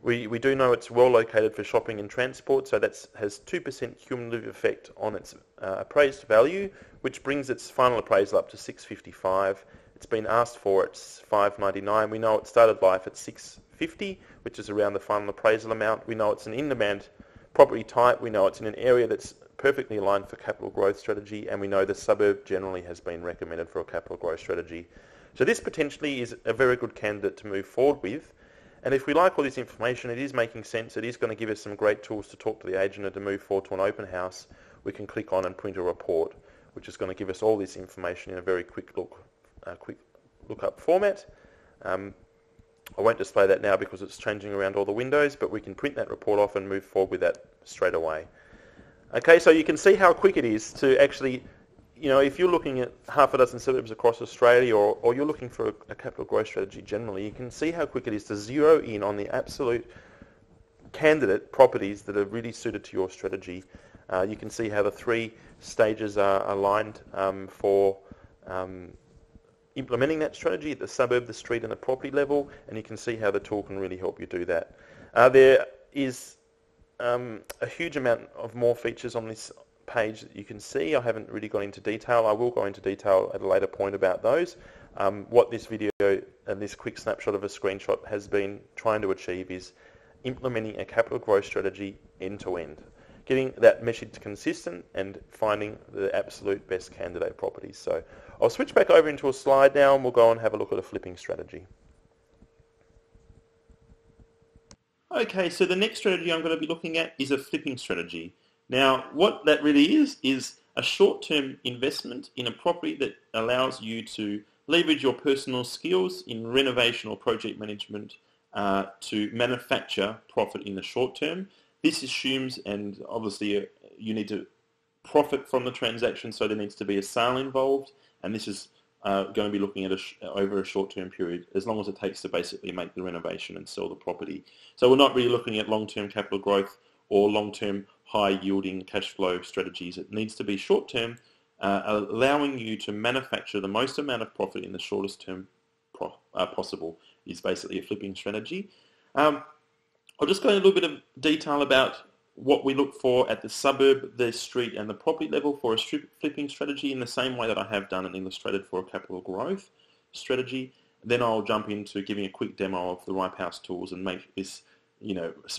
We do know it's well located for shopping and transport, so that has 2% cumulative effect on its appraised value, which brings its final appraisal up to 655. It's been asked for at 599. We know it started life at 650, which is around the final appraisal amount. We know it's an in-demand property type. We know it's in an area that's perfectly aligned for capital growth strategy, and we know the suburb generally has been recommended for a capital growth strategy. So this potentially is a very good candidate to move forward with. And if we like all this information, it is making sense. It is going to give us some great tools to talk to the agent and to move forward to an open house. We can click on and print a report, which is going to give us all this information in a very quick look-up format. I won't display that now because it's changing around all the windows, but we can print that report off and move forward with that straight away. Okay, so you can see how quick it is to actually, if you're looking at half a dozen suburbs across Australia or you're looking for a capital growth strategy generally, you can see how quick it is to zero in on the absolute candidate properties that are really suited to your strategy. You can see how the 3 stages are aligned for implementing that strategy at the suburb, the street and the property level, and you can see how the tool can really help you do that. There is a huge amount of more features on this page that you can see. I haven't really gone into detail. I will go into detail at a later point about those. What this video and this quick snapshot of a screenshot has been trying to achieve is implementing a capital growth strategy end to end, getting that message consistent and finding the absolute best candidate properties. So I'll switch back over into a slide now and we'll go and have a look at a flipping strategy. Okay, so the next strategy I'm going to be looking at is a flipping strategy. Now, what that really is a short-term investment in a property that allows you to leverage your personal skills in renovation or project management to manufacture profit in the short term. This assumes, and obviously you need to profit from the transaction, so there needs to be a sale involved, and this is going to be looking at over a short-term period, as long as it takes to basically make the renovation and sell the property. So we're not really looking at long-term capital growth or long-term high-yielding cash flow strategies. It needs to be short-term, allowing you to manufacture the most amount of profit in the shortest term possible is basically a flipping strategy. I'll just go into a little bit of detail about what we look for at the suburb, the street and the property level for a flipping strategy in the same way that I have done and illustrated for a capital growth strategy. Then I'll jump into giving a quick demo of the Ripehouse tools and make this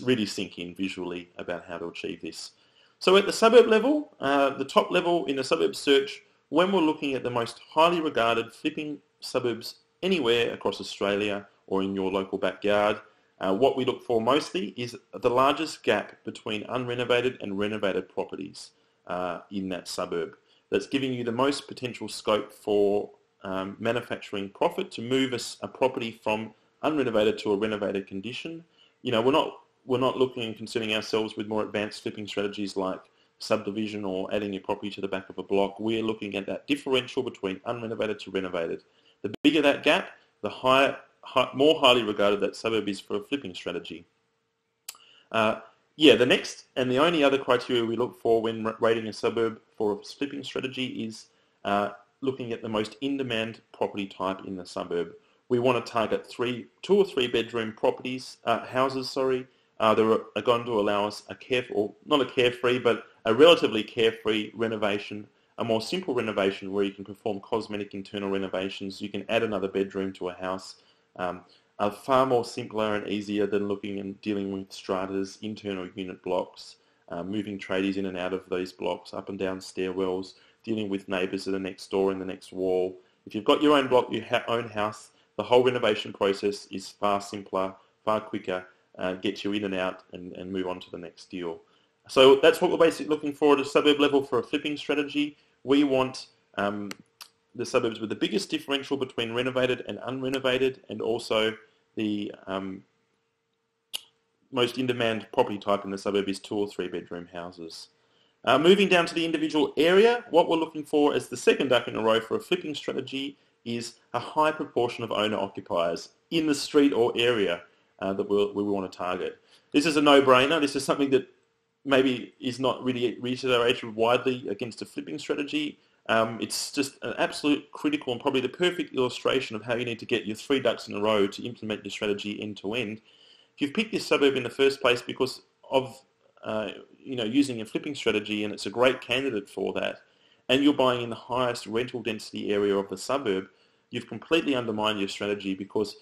really sink in visually about how to achieve this. So at the suburb level, the top level in the suburb search, when we're looking at the most highly regarded flipping suburbs anywhere across Australia or in your local backyard, what we look for mostly is the largest gap between unrenovated and renovated properties in that suburb. That's giving you the most potential scope for manufacturing profit to move a property from unrenovated to a renovated condition. We're not looking and concerning ourselves with more advanced flipping strategies like subdivision or adding your property to the back of a block. We're looking at that differential between unrenovated to renovated. The bigger that gap, the more highly regarded that suburb is for a flipping strategy. The next and the only other criteria we look for when rating a suburb for a flipping strategy is looking at the most in-demand property type in the suburb. We want to target 2 or 3 bedroom houses. That are going to allow us a relatively carefree renovation, a more simple renovation where you can perform cosmetic internal renovations. You can add another bedroom to a house. Are far more simpler and easier than looking and dealing with stratas, internal unit blocks, moving tradies in and out of those blocks, up and down stairwells, dealing with neighbours that are next door in the next wall. If you've got your own block, your own house, the whole renovation process is far simpler, far quicker, gets you in and out and move on to the next deal. So that's what we're basically looking for at a suburb level for a flipping strategy. We want the suburbs with the biggest differential between renovated and unrenovated, and also the most in-demand property type in the suburb is 2 or 3 bedroom houses. Moving down to the individual area, what we're looking for as the second duck in a row for a flipping strategy is a high proportion of owner-occupiers in the street or area that we want to target. This is a no-brainer. This is something that maybe is not really reiterated widely against a flipping strategy. It's just an absolute critical and probably the perfect illustration of how you need to get your 3 ducks in a row to implement your strategy end to end. If you've picked this suburb in the first place because of using a flipping strategy, and it's a great candidate for that, and you're buying in the highest rental density area of the suburb, you've completely undermined your strategy because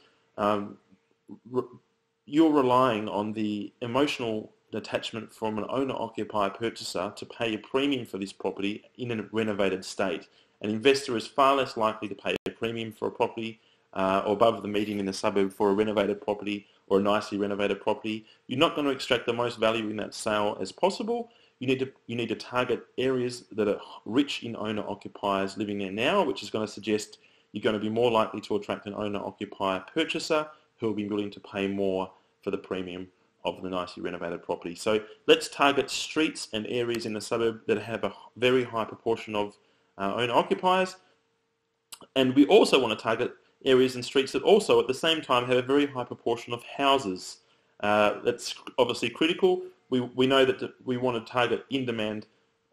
you're relying on the emotional attachment from an owner-occupier purchaser to pay a premium for this property in a renovated state. An investor is far less likely to pay a premium for a property or above the median in the suburb for a renovated property or a nicely renovated property. You're not going to extract the most value in that sale as possible. You need to target areas that are rich in owner-occupiers living there now, which is going to suggest you're going to be more likely to attract an owner-occupier purchaser who will be willing to pay more for the premium of the nicely renovated property. So let's target streets and areas in the suburb that have a very high proportion of owner-occupiers. And we also want to target areas and streets that also at the same time have a very high proportion of houses. That's obviously critical. We know that we want to target in-demand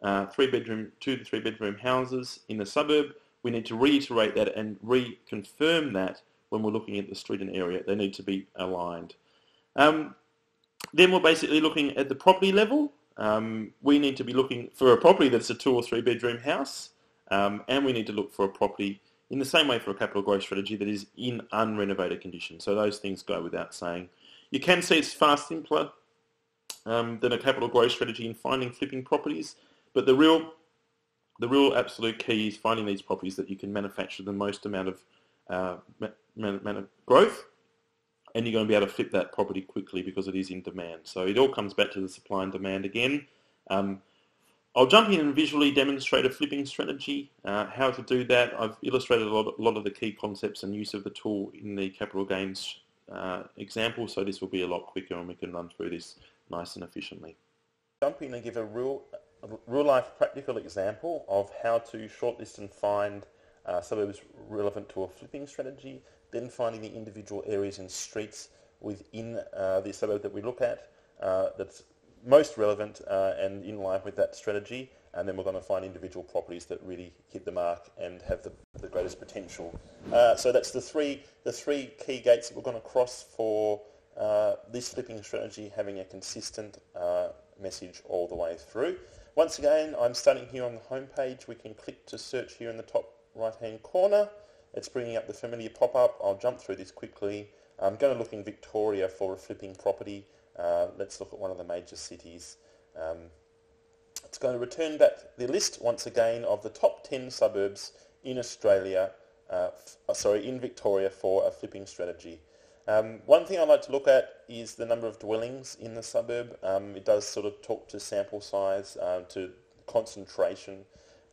2 to 3 bedroom houses in the suburb. We need to reiterate that and reconfirm that when we're looking at the street and area. They need to be aligned. Then we're basically looking at the property level. We need to be looking for a property that's a 2 or 3 bedroom house, and we need to look for a property in the same way for a capital growth strategy that is in unrenovated condition. So those things go without saying. You can see it's far simpler than a capital growth strategy in finding flipping properties, but the real absolute key is finding these properties that you can manufacture the most amount of growth, and you're going to be able to flip that property quickly because it is in demand. So it all comes back to the supply and demand again. I'll jump in and visually demonstrate a flipping strategy, how to do that. I've illustrated a lot of the key concepts and use of the tool in the capital gains example, so this will be a lot quicker and we can run through this nice and efficiently. Jump in and give a real life practical example of how to shortlist and find suburbs relevant to a flipping strategy, then finding the individual areas and streets within the suburb that we look at that's most relevant and in line with that strategy, and then we're going to find individual properties that really hit the mark and have the greatest potential. So that's the three key gates that we're going to cross for this flipping strategy, having a consistent message all the way through. Once again, I'm starting here on the home page. We can click to search here in the top right hand corner. It's bringing up the familiar pop-up. I'll jump through this quickly. I'm going to look in Victoria for a flipping property. Let's look at one of the major cities. It's going to return back the list once again of the top 10 suburbs in Australia, in Victoria for a flipping strategy. One thing I like to look at is the number of dwellings in the suburb. It does sort of talk to sample size, to concentration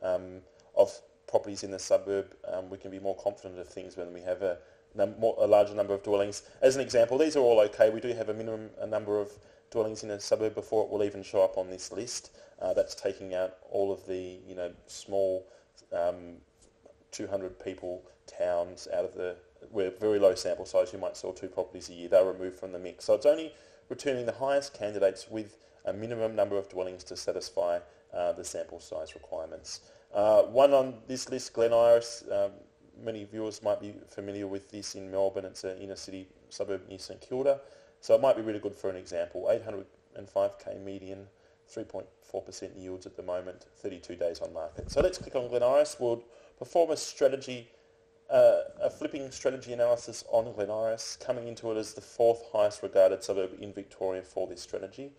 of properties in the suburb. We can be more confident of things when we have a larger number of dwellings. As an example, these are all okay. We do have a minimum number of dwellings in a suburb before it will even show up on this list. That's taking out all of the small 200 people towns out of where very low sample size, you might sell 2 properties a year. They're removed from the mix. So it's only returning the highest candidates with a minimum number of dwellings to satisfy the sample size requirements. One on this list, Glen Iris. Many viewers might be familiar with this in Melbourne. It's an inner city suburb near St Kilda. So it might be really good for an example. 805k median, 3.4% yields at the moment, 32 days on market. So let's click on Glen Iris. We'll perform a flipping strategy analysis on Glen Iris, coming into it as the 4th highest regarded suburb in Victoria for this strategy.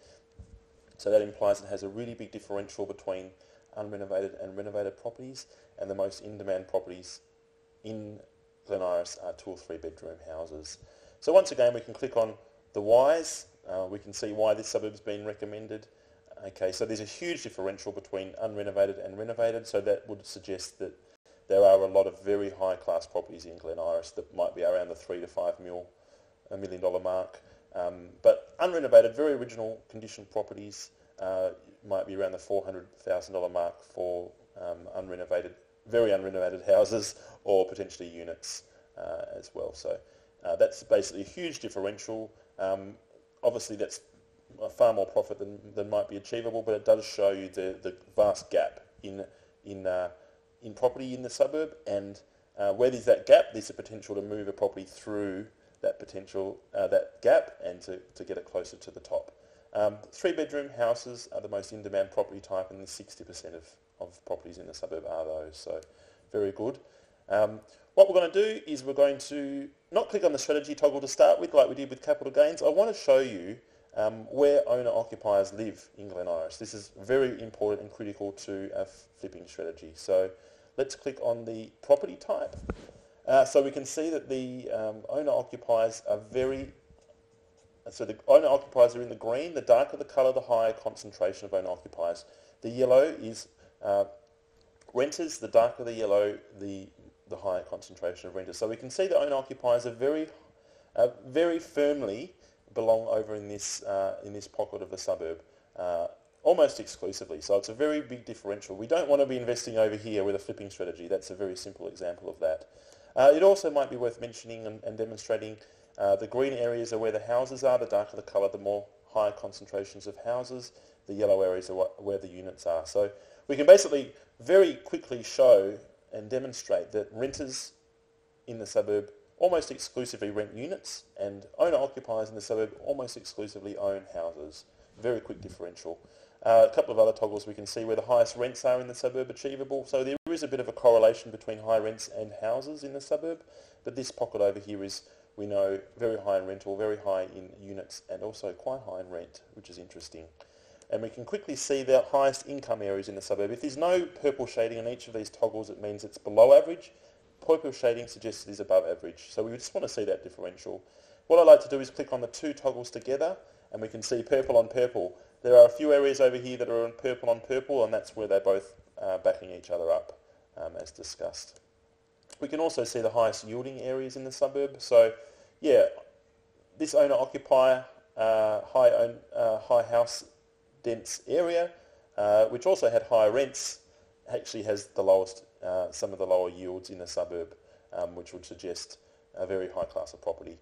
So that implies it has a really big differential between unrenovated and renovated properties, and the most in-demand properties in Glen Iris are 2 or 3 bedroom houses. So once again, we can click on the whys. We can see why this suburb's been recommended. Okay, so there's a huge differential between unrenovated and renovated, so that would suggest that there are a lot of very high-class properties in Glen Iris that might be around the $3 to $5 million mark. But unrenovated, very original condition properties, might be around the $400,000 mark for very unrenovated houses, or potentially units as well. So that's basically a huge differential. Obviously, that's far more profit than might be achievable, but it does show you the vast gap in property in the suburb, and where there's that gap, there's a potential to move a property through that gap and to get it closer to the top. 3-bedroom houses are the most in-demand property type, and 60% of properties in the suburb are those, so very good. What we're going to do is we're going to not click on the strategy toggle to start with like we did with capital gains. I want to show you where owner-occupiers live in Glen Iris. This is very important and critical to a flipping strategy. So let's click on the property type. So we can see that the owner-occupiers are the owner-occupiers are in the green. The darker the colour, the higher concentration of owner-occupiers. The yellow is renters. The darker the yellow, the higher concentration of renters. So we can see the owner-occupiers are very firmly belong over in this pocket of the suburb, almost exclusively. So it's a very big differential. We don't want to be investing over here with a flipping strategy. That's a very simple example of that. It also might be worth mentioning and demonstrating the green areas are where the houses are. The darker the colour, the more higher concentrations of houses. The yellow areas are where the units are. So we can basically very quickly show and demonstrate that renters in the suburb almost exclusively rent units, and owner-occupiers in the suburb almost exclusively own houses. Very quick differential. A couple of other toggles, we can see where the highest rents are in the suburb achievable. So there is a bit of a correlation between high rents and houses in the suburb, but this pocket over here is, we know, very high in rental, very high in units, and also quite high in rent, which is interesting. And we can quickly see the highest income areas in the suburb. If there's no purple shading on each of these toggles, it means it's below average. Purple shading suggests it is above average. So we just want to see that differential. What I like to do is click on the two toggles together, and we can see purple on purple. There are a few areas over here that are on purple, and that's where they're both backing each other up, as discussed. We can also see the highest yielding areas in the suburb. So, yeah, this owner-occupier, high house dense area, which also had higher rents, actually has the lowest, some of the lower yields in the suburb, which would suggest a very high class of property.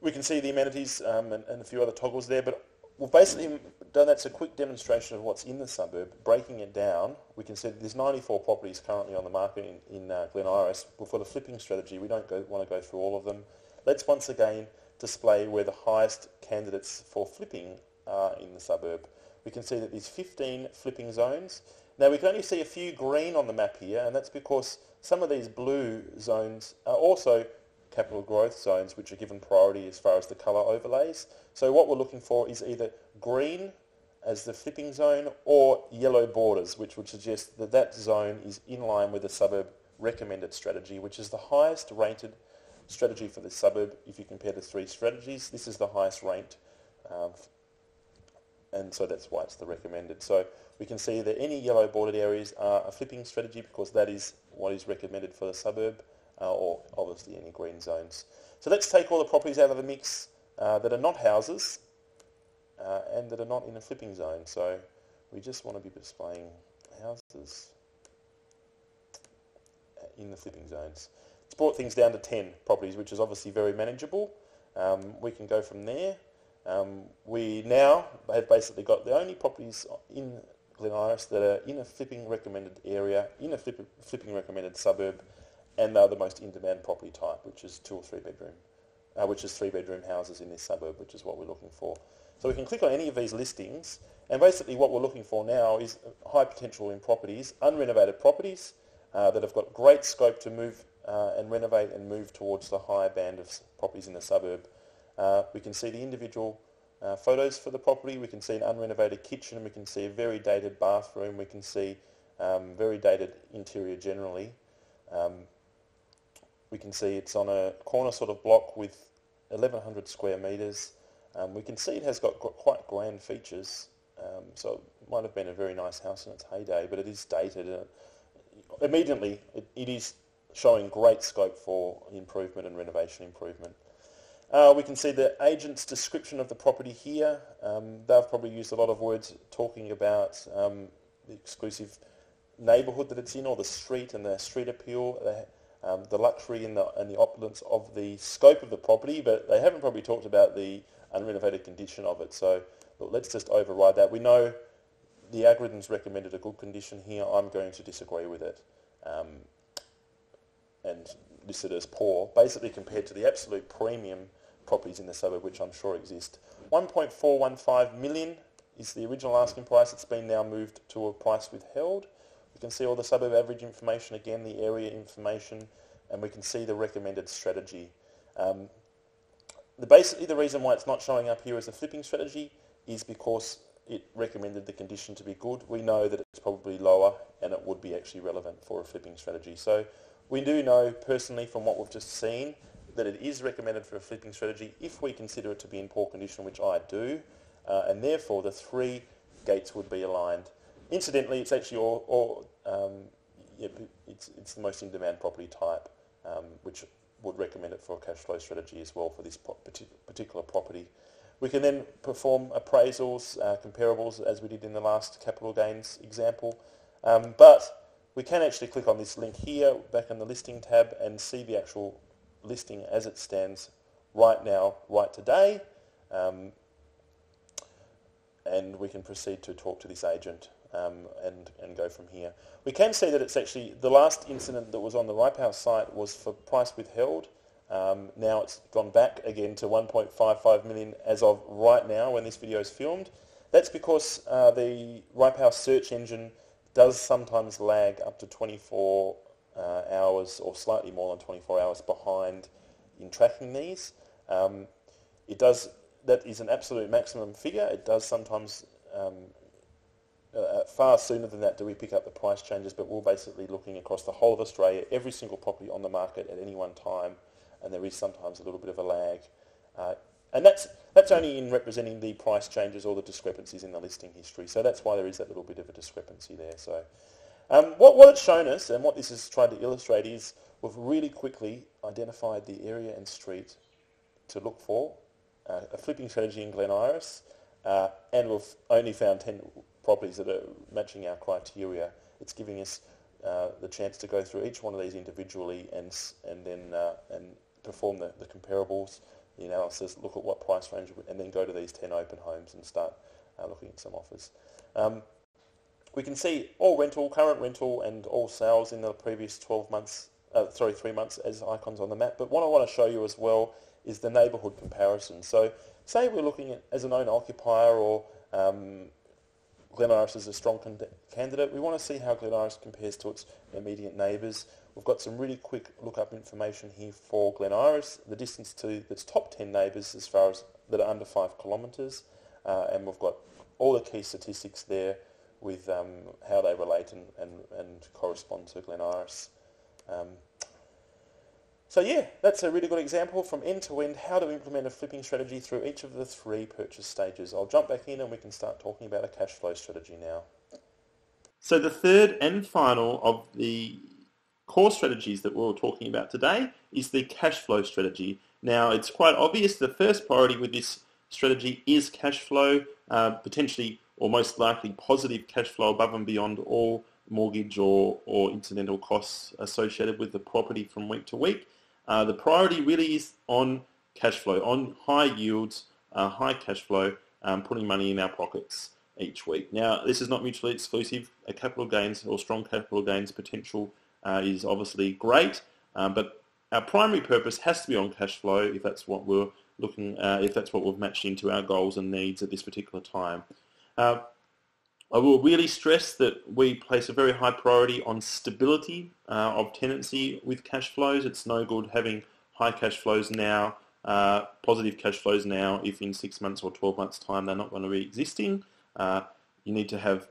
We can see the amenities and a few other toggles there, but we've basically done, that's a quick demonstration of what's in the suburb. Breaking it down, we can see that there's 94 properties currently on the market in Glen Iris. For the flipping strategy, we don't want to go through all of them. Let's once again display where the highest candidates for flipping are in the suburb. We can see that there's 15 flipping zones. Now we can only see a few green on the map here, and that's because some of these blue zones are also capital growth zones, which are given priority as far as the colour overlays. So what we're looking for is either green as the flipping zone or yellow borders, which would suggest that that zone is in line with the suburb recommended strategy, which is the highest rated strategy for the suburb. If you compare the three strategies, this is the highest ranked, and so that's why it's the recommended. So we can see that any yellow bordered areas are a flipping strategy because that is what is recommended for the suburb, or obviously any green zones. So let's take all the properties out of the mix that are not houses and that are not in a flipping zone. So we just want to be displaying houses in the flipping zones. It's brought things down to 10 properties, which is obviously very manageable. We can go from there. We now have basically got the only properties in Glen Iris that are in a flipping recommended area, in a flipping recommended suburb, and they're the most in-demand property type, which is 2 or 3 bedroom, which is 3-bedroom houses in this suburb, which is what we're looking for. So we can click on any of these listings, and basically what we're looking for now is high potential in properties, unrenovated properties that have got great scope to move and renovate and move towards the higher band of properties in the suburb. We can see the individual photos for the property. We can see an unrenovated kitchen. We can see a very dated bathroom. We can see very dated interior generally. We can see it's on a corner sort of block with 1,100 square metres. We can see it has got quite grand features. So it might have been a very nice house in its heyday, but it is dated. Immediately, it is showing great scope for improvement and renovation improvement. We can see the agent's description of the property here. They've probably used a lot of words talking about the exclusive neighbourhood that it's in, or the street and the street appeal, the luxury and the opulence of the scope of the property, but they haven't probably talked about the unrenovated condition of it. So look, let's just override that. We know the algorithm's recommended a good condition here. I'm going to disagree with it and list it as poor, basically compared to the absolute premium properties in the suburb, which I'm sure exist. 1.415 million is the original asking price. It's been now moved to a price withheld. We can see all the suburb average information again, the area information, and we can see the recommended strategy. Basically, the reason why it's not showing up here as a flipping strategy is because it recommended the condition to be good. We know that it's probably lower, and it would be actually relevant for a flipping strategy. So we do know personally from what we've just seen that it is recommended for a flipping strategy if we consider it to be in poor condition, which I do, and therefore the three gates would be aligned. Incidentally, it's actually it's the most in-demand property type, which would recommend it for a cash flow strategy as well for this particular property. We can then perform appraisals, comparables, as we did in the last capital gains example, but we can actually click on this link here back in the listing tab and see the actual listing as it stands right now, right today, and we can proceed to talk to this agent and go from here. We can see that it's actually the last incident that was on the Ripehouse site was for price withheld. Now it's gone back again to 1.55 million as of right now when this video is filmed. That's because the Ripehouse search engine does sometimes lag up to 24 hours or slightly more than 24 hours behind in tracking these. That is an absolute maximum figure. It does sometimes far sooner than that do we pick up the price changes, but we're basically looking across the whole of Australia, every single property on the market at any one time, and there is sometimes a little bit of a lag. And that's only in representing the price changes or the discrepancies in the listing history. So that's why there is that little bit of a discrepancy there. So what it's shown us, and what this is trying to illustrate, is we've really quickly identified the area and street to look for, a flipping strategy in Glen Iris, and we've only found 10 properties that are matching our criteria. It's giving us the chance to go through each one of these individually and then perform the comparables, the analysis, look at what price range, and then go to these 10 open homes and start looking at some offers. We can see all rental, current rental, and all sales in the previous 3 months as icons on the map. But what I want to show you as well is the neighbourhood comparison. So say we're looking at as an owner-occupier, or Glen Iris is a strong candidate. We want to see how Glen Iris compares to its immediate neighbours. We've got some really quick look-up information here for Glen Iris, the distance to its top 10 neighbours as far as that are under 5 kilometres, and we've got all the key statistics there with how they relate and correspond to Glen Iris. So yeah, that's a really good example from end to end how to implement a flipping strategy through each of the 3 purchase stages. I'll jump back in and we can start talking about a cash flow strategy now. So the third and final of the core strategies that we're talking about today is the cash flow strategy. Now it's quite obvious the first priority with this strategy is cash flow, potentially or most likely positive cash flow above and beyond all mortgage or incidental costs associated with the property from week to week. The priority really is on cash flow, on high yields, high cash flow, putting money in our pockets each week. Now, this is not mutually exclusive. A capital gains or strong capital gains potential is obviously great, but our primary purpose has to be on cash flow if that's what we're looking, if that's what we've matched into our goals and needs at this particular time. I will really stress that we place a very high priority on stability of tenancy with cash flows. It's no good having high cash flows now, positive cash flows now, if in 6 months or 12 months' time they're not going to be existing. You need to have,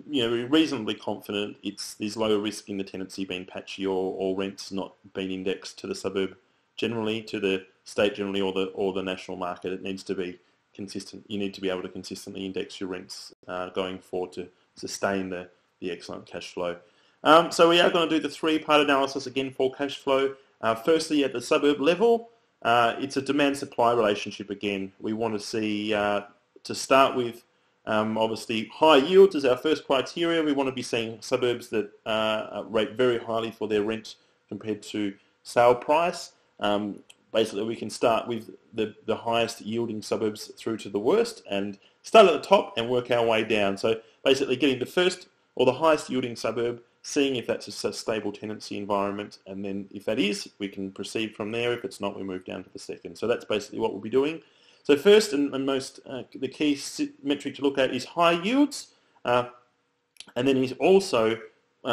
reasonably confident there's low risk in the tenancy being patchy or rents not being indexed to the suburb generally, to the state generally, or the national market. It needs to be consistent. You need to be able to consistently index your rents going forward to sustain the excellent cash flow. So we are going to do the 3-part analysis again for cash flow. Firstly, at the suburb level, it's a demand-supply relationship again. We want to see, to start with, obviously high yields is our first criteria. We want to be seeing suburbs that rate very highly for their rent compared to sale price. Basically, we can start with the highest yielding suburbs through to the worst and start at the top and work our way down. So basically getting the first or the highest yielding suburb, seeing if that's a stable tenancy environment, and then if that is, we can proceed from there. If it's not, we move down to the second. So that's basically what we'll be doing. So first and most, the key metric to look at is high yields, and then is also,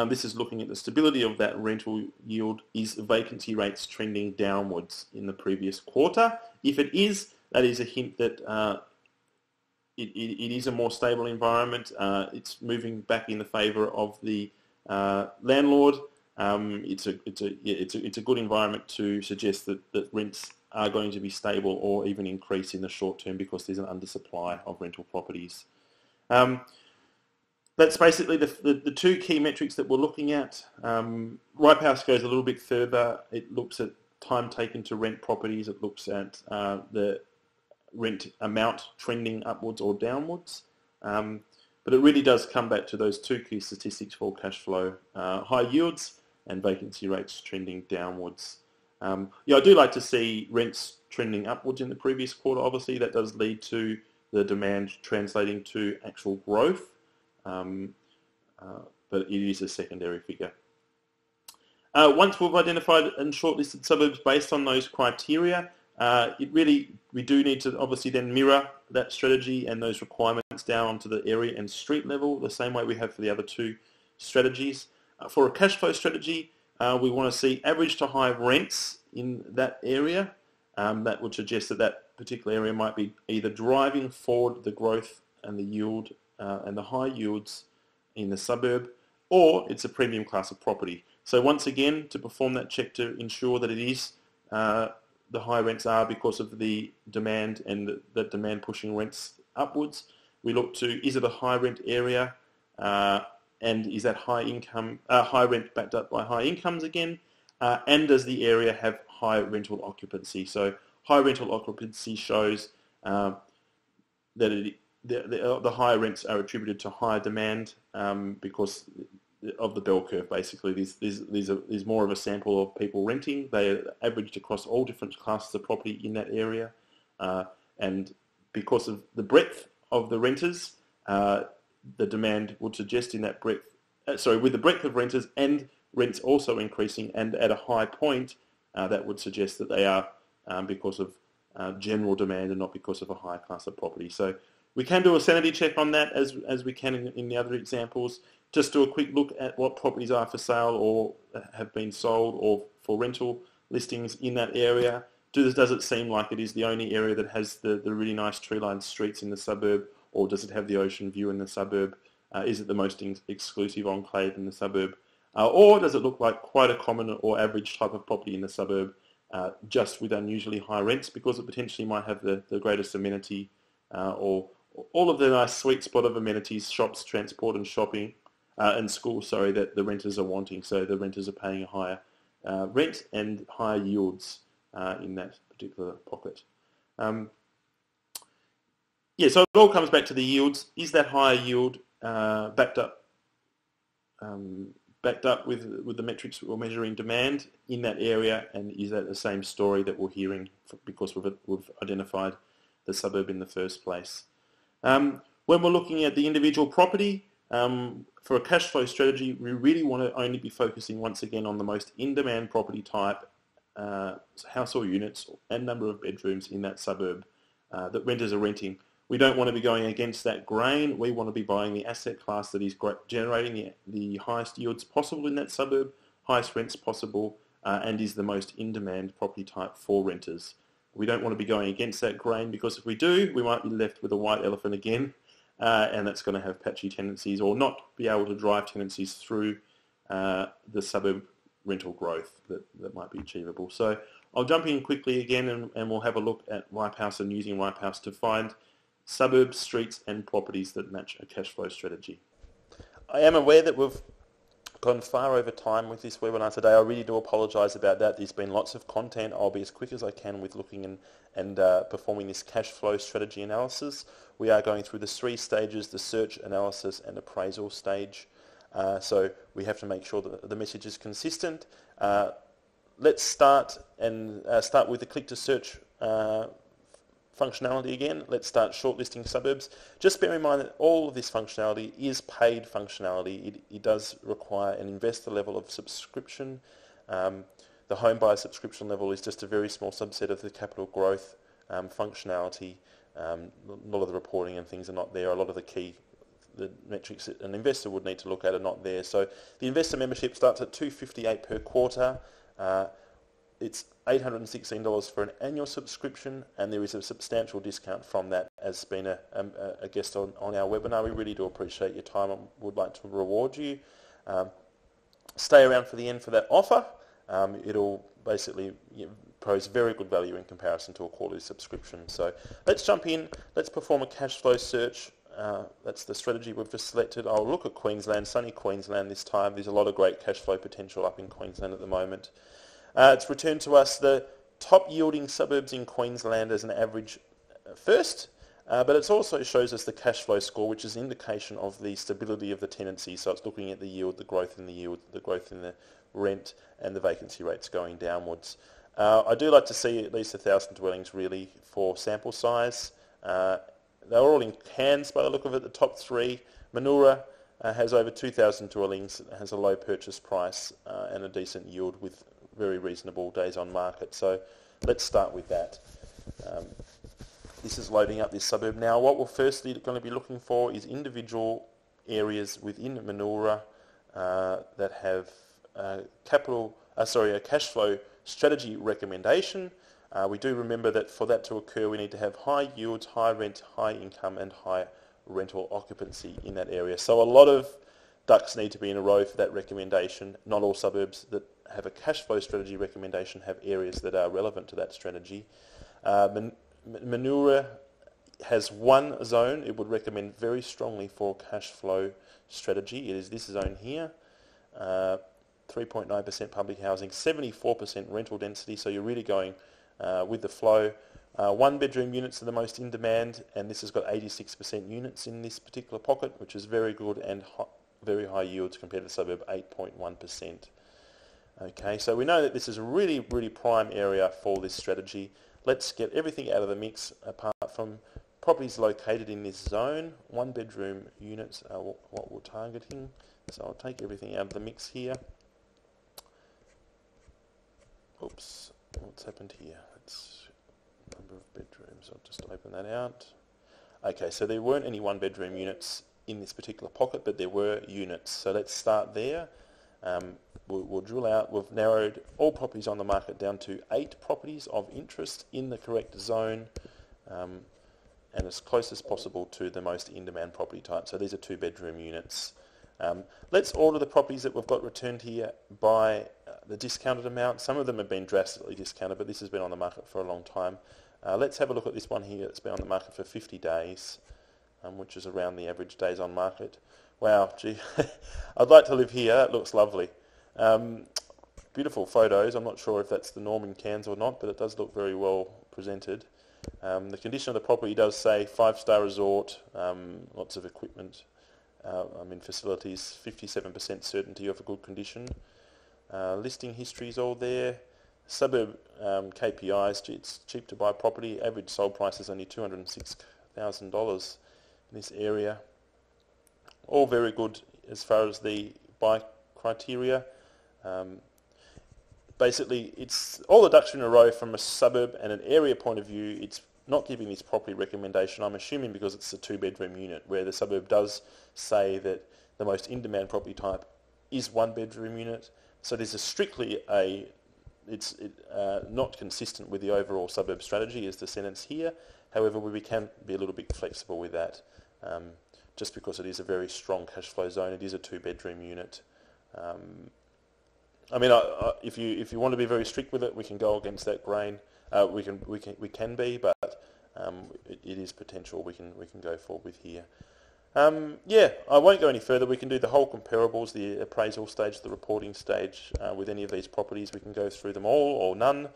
this is looking at the stability of that rental yield, is vacancy rates trending downwards in the previous quarter. If it is, that is a hint that it is a more stable environment. It's moving back in the favour of the landlord. It's a good environment to suggest that rents are going to be stable or even increase in the short term because there's an undersupply of rental properties. That's basically the two key metrics that we're looking at. Ripehouse goes a little bit further. It looks at time taken to rent properties. It looks at the rent amount trending upwards or downwards. But it really does come back to those two key statistics for cash flow, high yields and vacancy rates trending downwards. I do like to see rents trending upwards in the previous quarter. Obviously, that does lead to the demand translating to actual growth, but it is a secondary figure. Once we've identified and shortlisted suburbs based on those criteria, we do need to obviously then mirror that strategy and those requirements down onto the area and street level, the same way we have for the other two strategies. For a cash flow strategy, we want to see average to high rents in that area. That would suggest that particular area might be either driving forward the growth and the yield and the high yields in the suburb, or it's a premium class of property. So once again, to perform that check to ensure that it is the high rents are because of the demand and that demand pushing rents upwards, we look to, is it a high rent area, and is that high rent backed up by high incomes again, and does the area have high rental occupancy? So high rental occupancy shows that the higher rents are attributed to higher demand because of the bell curve. Basically, there's more of a sample of people renting. They are averaged across all different classes of property in that area, and because of the breadth of the renters, the demand would suggest in that breadth, with the breadth of renters and rents also increasing and at a high point, that would suggest that they are because of general demand and not because of a high class of property. So we can do a sanity check on that as we can in the other examples. Just do a quick look at what properties are for sale or have been sold or for rental listings in that area. Does it seem like it is the only area that has the really nice tree-lined streets in the suburb, or does it have the ocean view in the suburb? Is it the most exclusive enclave in the suburb? Or does it look like quite a common or average type of property in the suburb, just with unusually high rents because it potentially might have the greatest amenity or all of the nice sweet spot of amenities, shops, transport and shopping, and schools, that the renters are wanting. So the renters are paying a higher rent and higher yields in that particular pocket. So it all comes back to the yields. Is that higher yield backed up with the metrics that we're measuring demand in that area, and is that the same story that we're hearing because we've identified the suburb in the first place? When we're looking at the individual property, for a cash flow strategy, we really want to only be focusing once again on the most in-demand property type, house or units, and number of bedrooms in that suburb that renters are renting. We don't want to be going against that grain. We want to be buying the asset class that is generating the highest yields possible in that suburb, highest rents possible, and is the most in-demand property type for renters. We don't want to be going against that grain because if we do, we might be left with a white elephant again, and that's going to have patchy tenancies or not be able to drive tenancies through the suburb rental growth that might be achievable. So I'll jump in quickly again and we'll have a look at Ripehouse and using Ripehouse to find suburbs, streets and properties that match a cash flow strategy. I am aware that we've gone far over time with this webinar today. I really do apologise about that. There's been lots of content. I'll be as quick as I can with looking and performing this cash flow strategy analysis. We are going through the 3 stages, the search, analysis and appraisal stage. So we have to make sure that the message is consistent. Let's start with the click to search functionality again. Let's start shortlisting suburbs. Just bear in mind that all of this functionality is paid functionality. It does require an investor level of subscription. The home buyer subscription level is just a very small subset of the capital growth functionality. A lot of the reporting and things are not there. A lot of the metrics that an investor would need to look at are not there. So the investor membership starts at $258 per quarter. It's $816 for an annual subscription, and there is a substantial discount from that as being a guest on our webinar. We really do appreciate your time and would like to reward you. Stay around for the end for that offer. It'll basically pose very good value in comparison to a quarterly subscription. So let's jump in. Let's perform a cash flow search. That's the strategy we've just selected. I'll look at Queensland, sunny Queensland this time. There's a lot of great cash flow potential up in Queensland at the moment. It's returned to us the top yielding suburbs in Queensland as an average first, but it also shows us the cash flow score, which is an indication of the stability of the tenancy. So it's looking at the yield, the growth in the rent, and the vacancy rates going downwards. I do like to see at least 1,000 dwellings really for sample size. They're all in Cairns by the look of it, the top 3. Manoora has over 2,000 dwellings, has a low purchase price and a decent yield with very reasonable days on market. So let's start with that. This is loading up this suburb now. What we're firstly going to be looking for is individual areas within Manoora that have a cash flow strategy recommendation. We do remember that for that to occur, we need to have high yields, high rent, high income, and high rental occupancy in that area. So a lot of ducks need to be in a row for that recommendation. Not all suburbs that have a cash flow strategy recommendation have areas that are relevant to that strategy. Manoora has one zone it would recommend very strongly for cash flow strategy. It is this zone here. 3.9% public housing, 74% rental density, so you're really going with the flow. 1-bedroom units are the most in demand, and this has got 86% units in this particular pocket, which is very good and very high yields compared to the suburb, 8.1%. Okay, so we know that this is a really, really prime area for this strategy. Let's get everything out of the mix apart from properties located in this zone. 1-bedroom units are what we're targeting. So I'll take everything out of the mix here. Oops, what's happened here? It's number of bedrooms. I'll just open that out. Okay, so there weren't any 1-bedroom units in this particular pocket, but there were units. So let's start there. We'll drill out. We've narrowed all properties on the market down to 8 properties of interest in the correct zone, and as close as possible to the most in-demand property type. So these are 2-bedroom units. Let's order the properties that we've got returned here by the discounted amount. Some of them have been drastically discounted, but this has been on the market for a long time. Let's have a look at this one here that's been on the market for 50 days, which is around the average days on market. Wow, gee, I'd like to live here. It looks lovely. Beautiful photos. I'm not sure if that's the norm in Cairns or not, but it does look very well presented. The condition of the property does say 5-star resort, lots of equipment, facilities, 57% certainty of a good condition. Listing history is all there. Suburb KPIs, it's cheap to buy property. Average sold price is only $206,000 in this area. All very good as far as the buy criteria. Basically, it's all the ducks in a row from a suburb and an area point of view. It's not giving this property recommendation, I'm assuming because it's a 2-bedroom unit, where the suburb does say that the most in-demand property type is 1-bedroom unit. So there's it's not consistent with the overall suburb strategy is the sentence here. However, we can be a little bit flexible with that, just because it is a very strong cash flow zone. It is a 2-bedroom unit. If you want to be very strict with it, we can go against that grain. We can be, but it is potential we can go forward with here. Yeah, I won't go any further. We can do the whole comparables, the appraisal stage, the reporting stage with any of these properties. We can go through them all or none.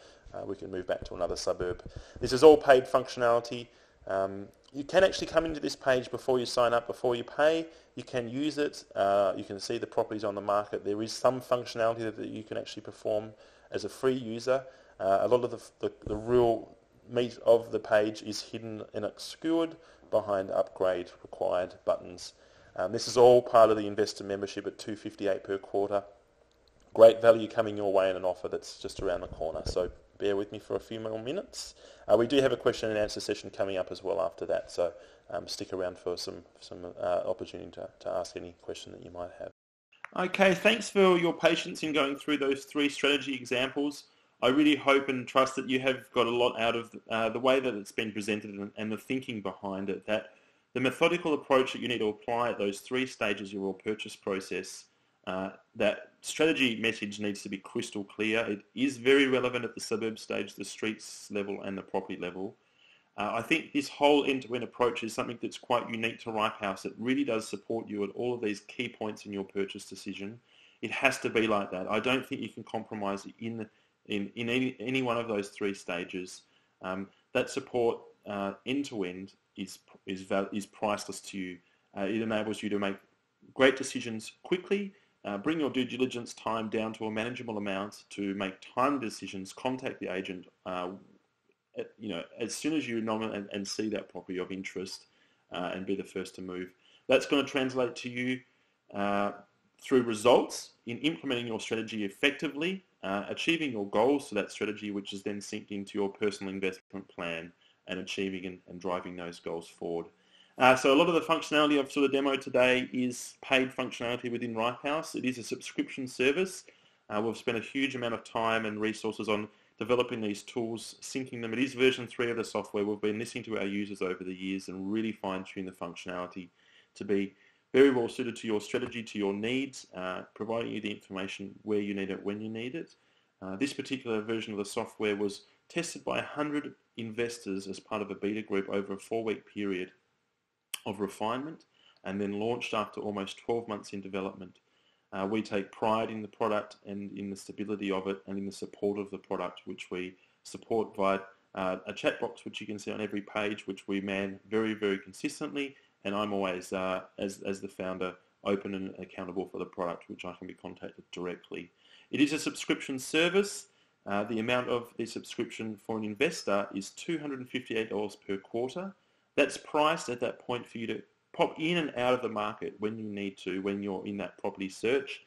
We can move back to another suburb. This is all paid functionality. You can actually come into this page before you sign up, before you pay. You can use it. You can see the properties on the market. There is some functionality that you can actually perform as a free user. A lot of the real meat of the page is hidden and obscured behind upgrade required buttons. This is all part of the investor membership at $2.58 per quarter. Great value coming your way in an offer that's just around the corner. So bear with me for a few more minutes. We do have a question and answer session coming up as well after that. So stick around for some opportunity to ask any question that you might have. Okay, thanks for your patience in going through those 3 strategy examples. I really hope and trust that you have got a lot out of the way that it's been presented and the thinking behind it, that the methodical approach that you need to apply at those 3 stages of your purchase process, that strategy message needs to be crystal clear. It is very relevant at the suburb stage, the streets level and the property level. I think this whole end-to-end approach is something that's quite unique to Ripehouse. It really does support you at all of these key points in your purchase decision. It has to be like that. I don't think you can compromise in any one of those 3 stages. That support end-to-end is priceless to you. It enables you to make great decisions quickly, bring your due diligence time down to a manageable amount, to make timely decisions, contact the agent as soon as you nominate and see that property of interest, and be the first to move. That's going to translate to you through results in implementing your strategy effectively, achieving your goals to that strategy, which is then synced into your personal investment plan and achieving and driving those goals forward. So a lot of the functionality I've sort of demoed today is paid functionality within Ripehouse. It is a subscription service. We've spent a huge amount of time and resources on developing these tools, syncing them. It is version 3 of the software. We've been listening to our users over the years and really fine-tune the functionality to be very well suited to your strategy, to your needs, providing you the information where you need it, when you need it. This particular version of the software was tested by 100 investors as part of a beta group over a 4-week period of refinement, and then launched after almost 12 months in development. We take pride in the product and in the stability of it and in the support of the product, which we support via a chat box, which you can see on every page, which we man very, very consistently. And I'm always, as the founder, open and accountable for the product, which I can be contacted directly. It is a subscription service. The amount of the subscription for an investor is $258 per quarter. That's priced at that point for you to pop in and out of the market when you need to, when you're in that property search.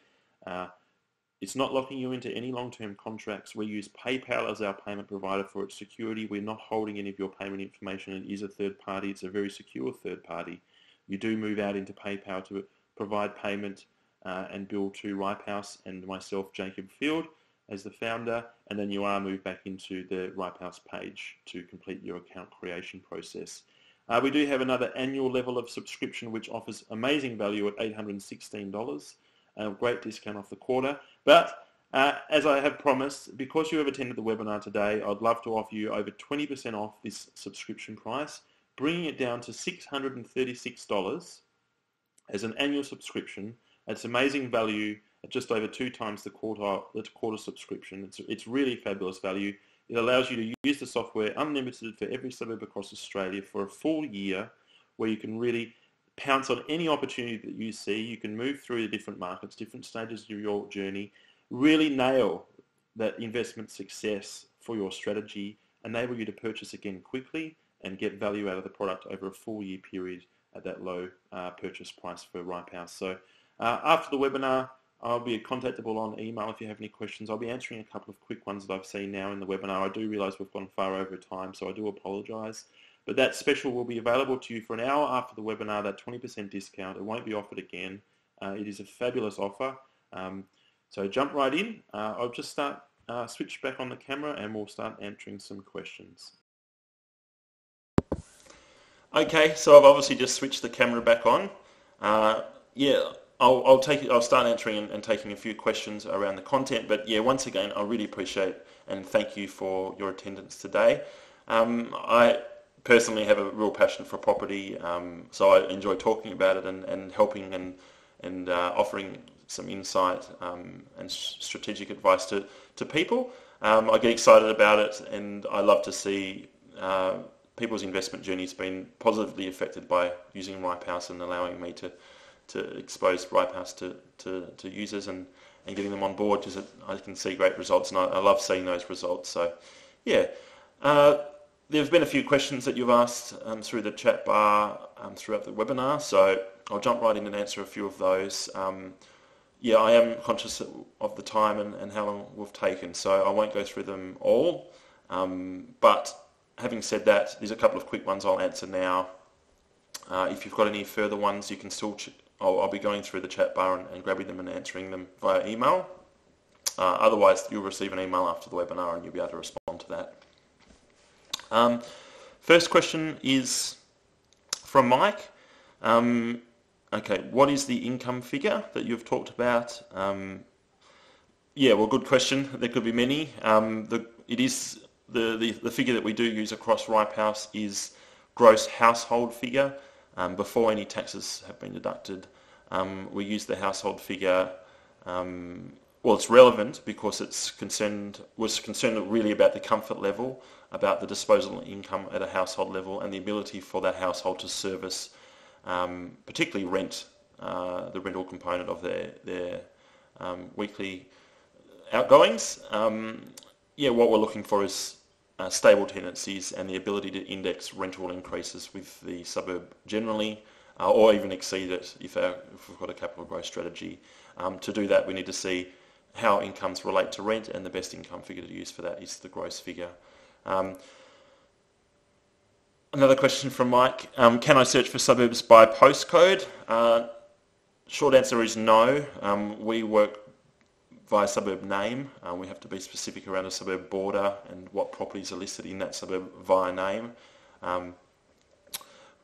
It's not locking you into any long-term contracts. We use PayPal as our payment provider for its security. We're not holding any of your payment information. It is a third party. It's a very secure third party. You do move out into PayPal to provide payment and bill to Ripehouse and myself, Jacob Field, as the founder, and then you are moved back into the Ripehouse page to complete your account creation process. We do have another annual level of subscription which offers amazing value at $816, a great discount off the quarter. But as I have promised, because you have attended the webinar today, I'd love to offer you over 20% off this subscription price, bringing it down to $636 as an annual subscription. It's amazing value at just over 2 times the quarter subscription. It's really fabulous value. It allows you to use the software unlimited for every suburb across Australia for a full year, where you can really pounce on any opportunity that you see. You can move through the different markets, different stages of your journey, really nail that investment success for your strategy, enable you to purchase again quickly and get value out of the product over a full year period at that low purchase price for Ripehouse. So after the webinar, I'll be contactable on email if you have any questions. I'll be answering a couple of quick ones that I've seen now in the webinar. I do realise we've gone far over time, so I do apologise. But that special will be available to you for an hour after the webinar, that 20% discount. It won't be offered again. It is a fabulous offer. So jump right in. I'll just switch back on the camera and we'll start answering some questions. Okay, so I've obviously just switched the camera back on. I'll start answering and taking a few questions around the content, but yeah, once again, I really appreciate and thank you for your attendance today. personally have a real passion for property, so I enjoy talking about it and helping and offering some insight and strategic advice to people. I get excited about it, and I love to see people's investment journeys being positively affected by using Ripehouse and allowing me to expose Ripehouse to users and getting them on board, because I can see great results, and I love seeing those results. So, yeah. There's been a few questions that you've asked through the chat bar throughout the webinar, so I'll jump right in and answer a few of those. Yeah, I am conscious of the time and how long we've taken, so I won't go through them all. But having said that, there's a couple of quick ones I'll answer now. If you've got any further ones, you can still... I'll be going through the chat bar and grabbing them and answering them via email. Otherwise, you'll receive an email after the webinar and you'll be able to respond to that. First question is from Mike. Okay, what is the income figure that you've talked about? Yeah, well, good question. There could be many. It is the figure that we do use across Ripehouse is gross household figure before any taxes have been deducted. We use the household figure. Well, it's relevant because was concerned really about the comfort level, about the disposable income at a household level, and the ability for that household to service, particularly rent, the rental component of their weekly outgoings. Yeah, what we're looking for is stable tenancies and the ability to index rental increases with the suburb generally, or even exceed it if we've got a capital growth strategy. To do that, we need to see how incomes relate to rent, and the best income figure to use for that is the gross figure. Another question from Mike. Can I search for suburbs by postcode? Short answer is no. We work via suburb name. We have to be specific around a suburb border and what properties are listed in that suburb via name.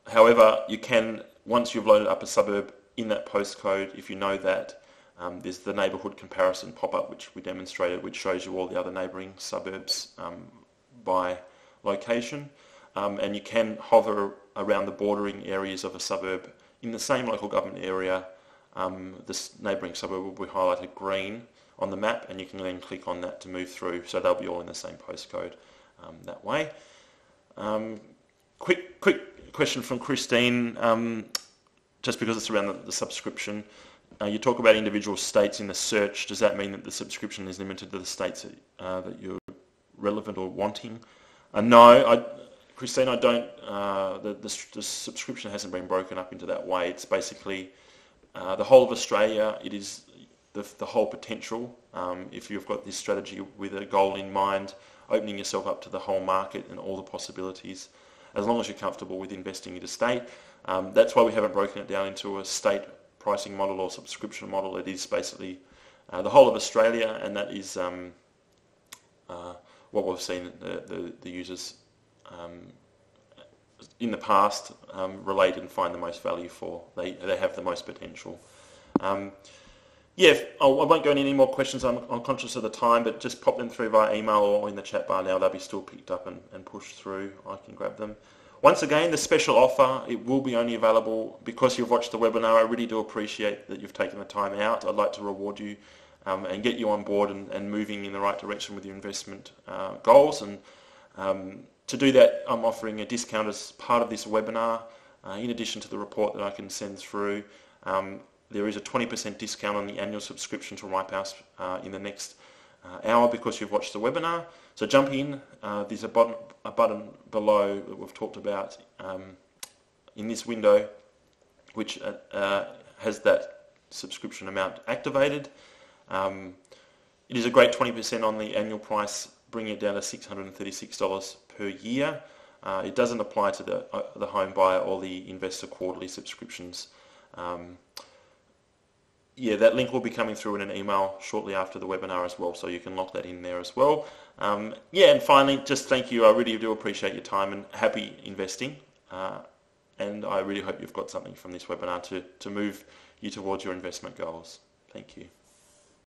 However, you can, once you've loaded up a suburb in that postcode, if you know that, there's the neighbourhood comparison pop-up which we demonstrated, which shows you all the other neighbouring suburbs by location. And you can hover around the bordering areas of a suburb in the same local government area. This neighbouring suburb will be highlighted green on the map, and you can then click on that to move through, so they'll be all in the same postcode that way. Quick question from Christine, just because it's around the subscription. You talk about individual states in the search. Does that mean that the subscription is limited to the states that you're relevant or wanting? No, Christine, I don't. The subscription hasn't been broken up into that way. It's basically the whole of Australia. It is the whole potential. If you've got this strategy with a goal in mind, opening yourself up to the whole market and all the possibilities, as long as you're comfortable with investing in a state. That's why we haven't broken it down into a state pricing model or subscription model. It is basically the whole of Australia, and that is what we've seen the users in the past relate and find the most value for. They have the most potential. Yeah, I won't go into any more questions. I'm conscious of the time, but just pop them through via email or in the chat bar now. They'll be still picked up and pushed through. I can grab them. Once again, the special offer, it will be only available because you've watched the webinar. I really do appreciate that you've taken the time out. I'd like to reward you and get you on board and moving in the right direction with your investment goals. And to do that, I'm offering a discount as part of this webinar. In addition to the report that I can send through, there is a 20% discount on the annual subscription to Ripehouse in the next hour because you've watched the webinar. So jump in. There's a button below that we've talked about in this window, which has that subscription amount activated. It is a great 20% on the annual price, bringing it down to $636 per year. It doesn't apply to the home buyer or the investor quarterly subscriptions. Yeah, that link will be coming through in an email shortly after the webinar as well, so you can lock that in there as well. Yeah, and finally, just thank you. I really do appreciate your time and happy investing. And I really hope you've got something from this webinar to move you towards your investment goals. Thank you.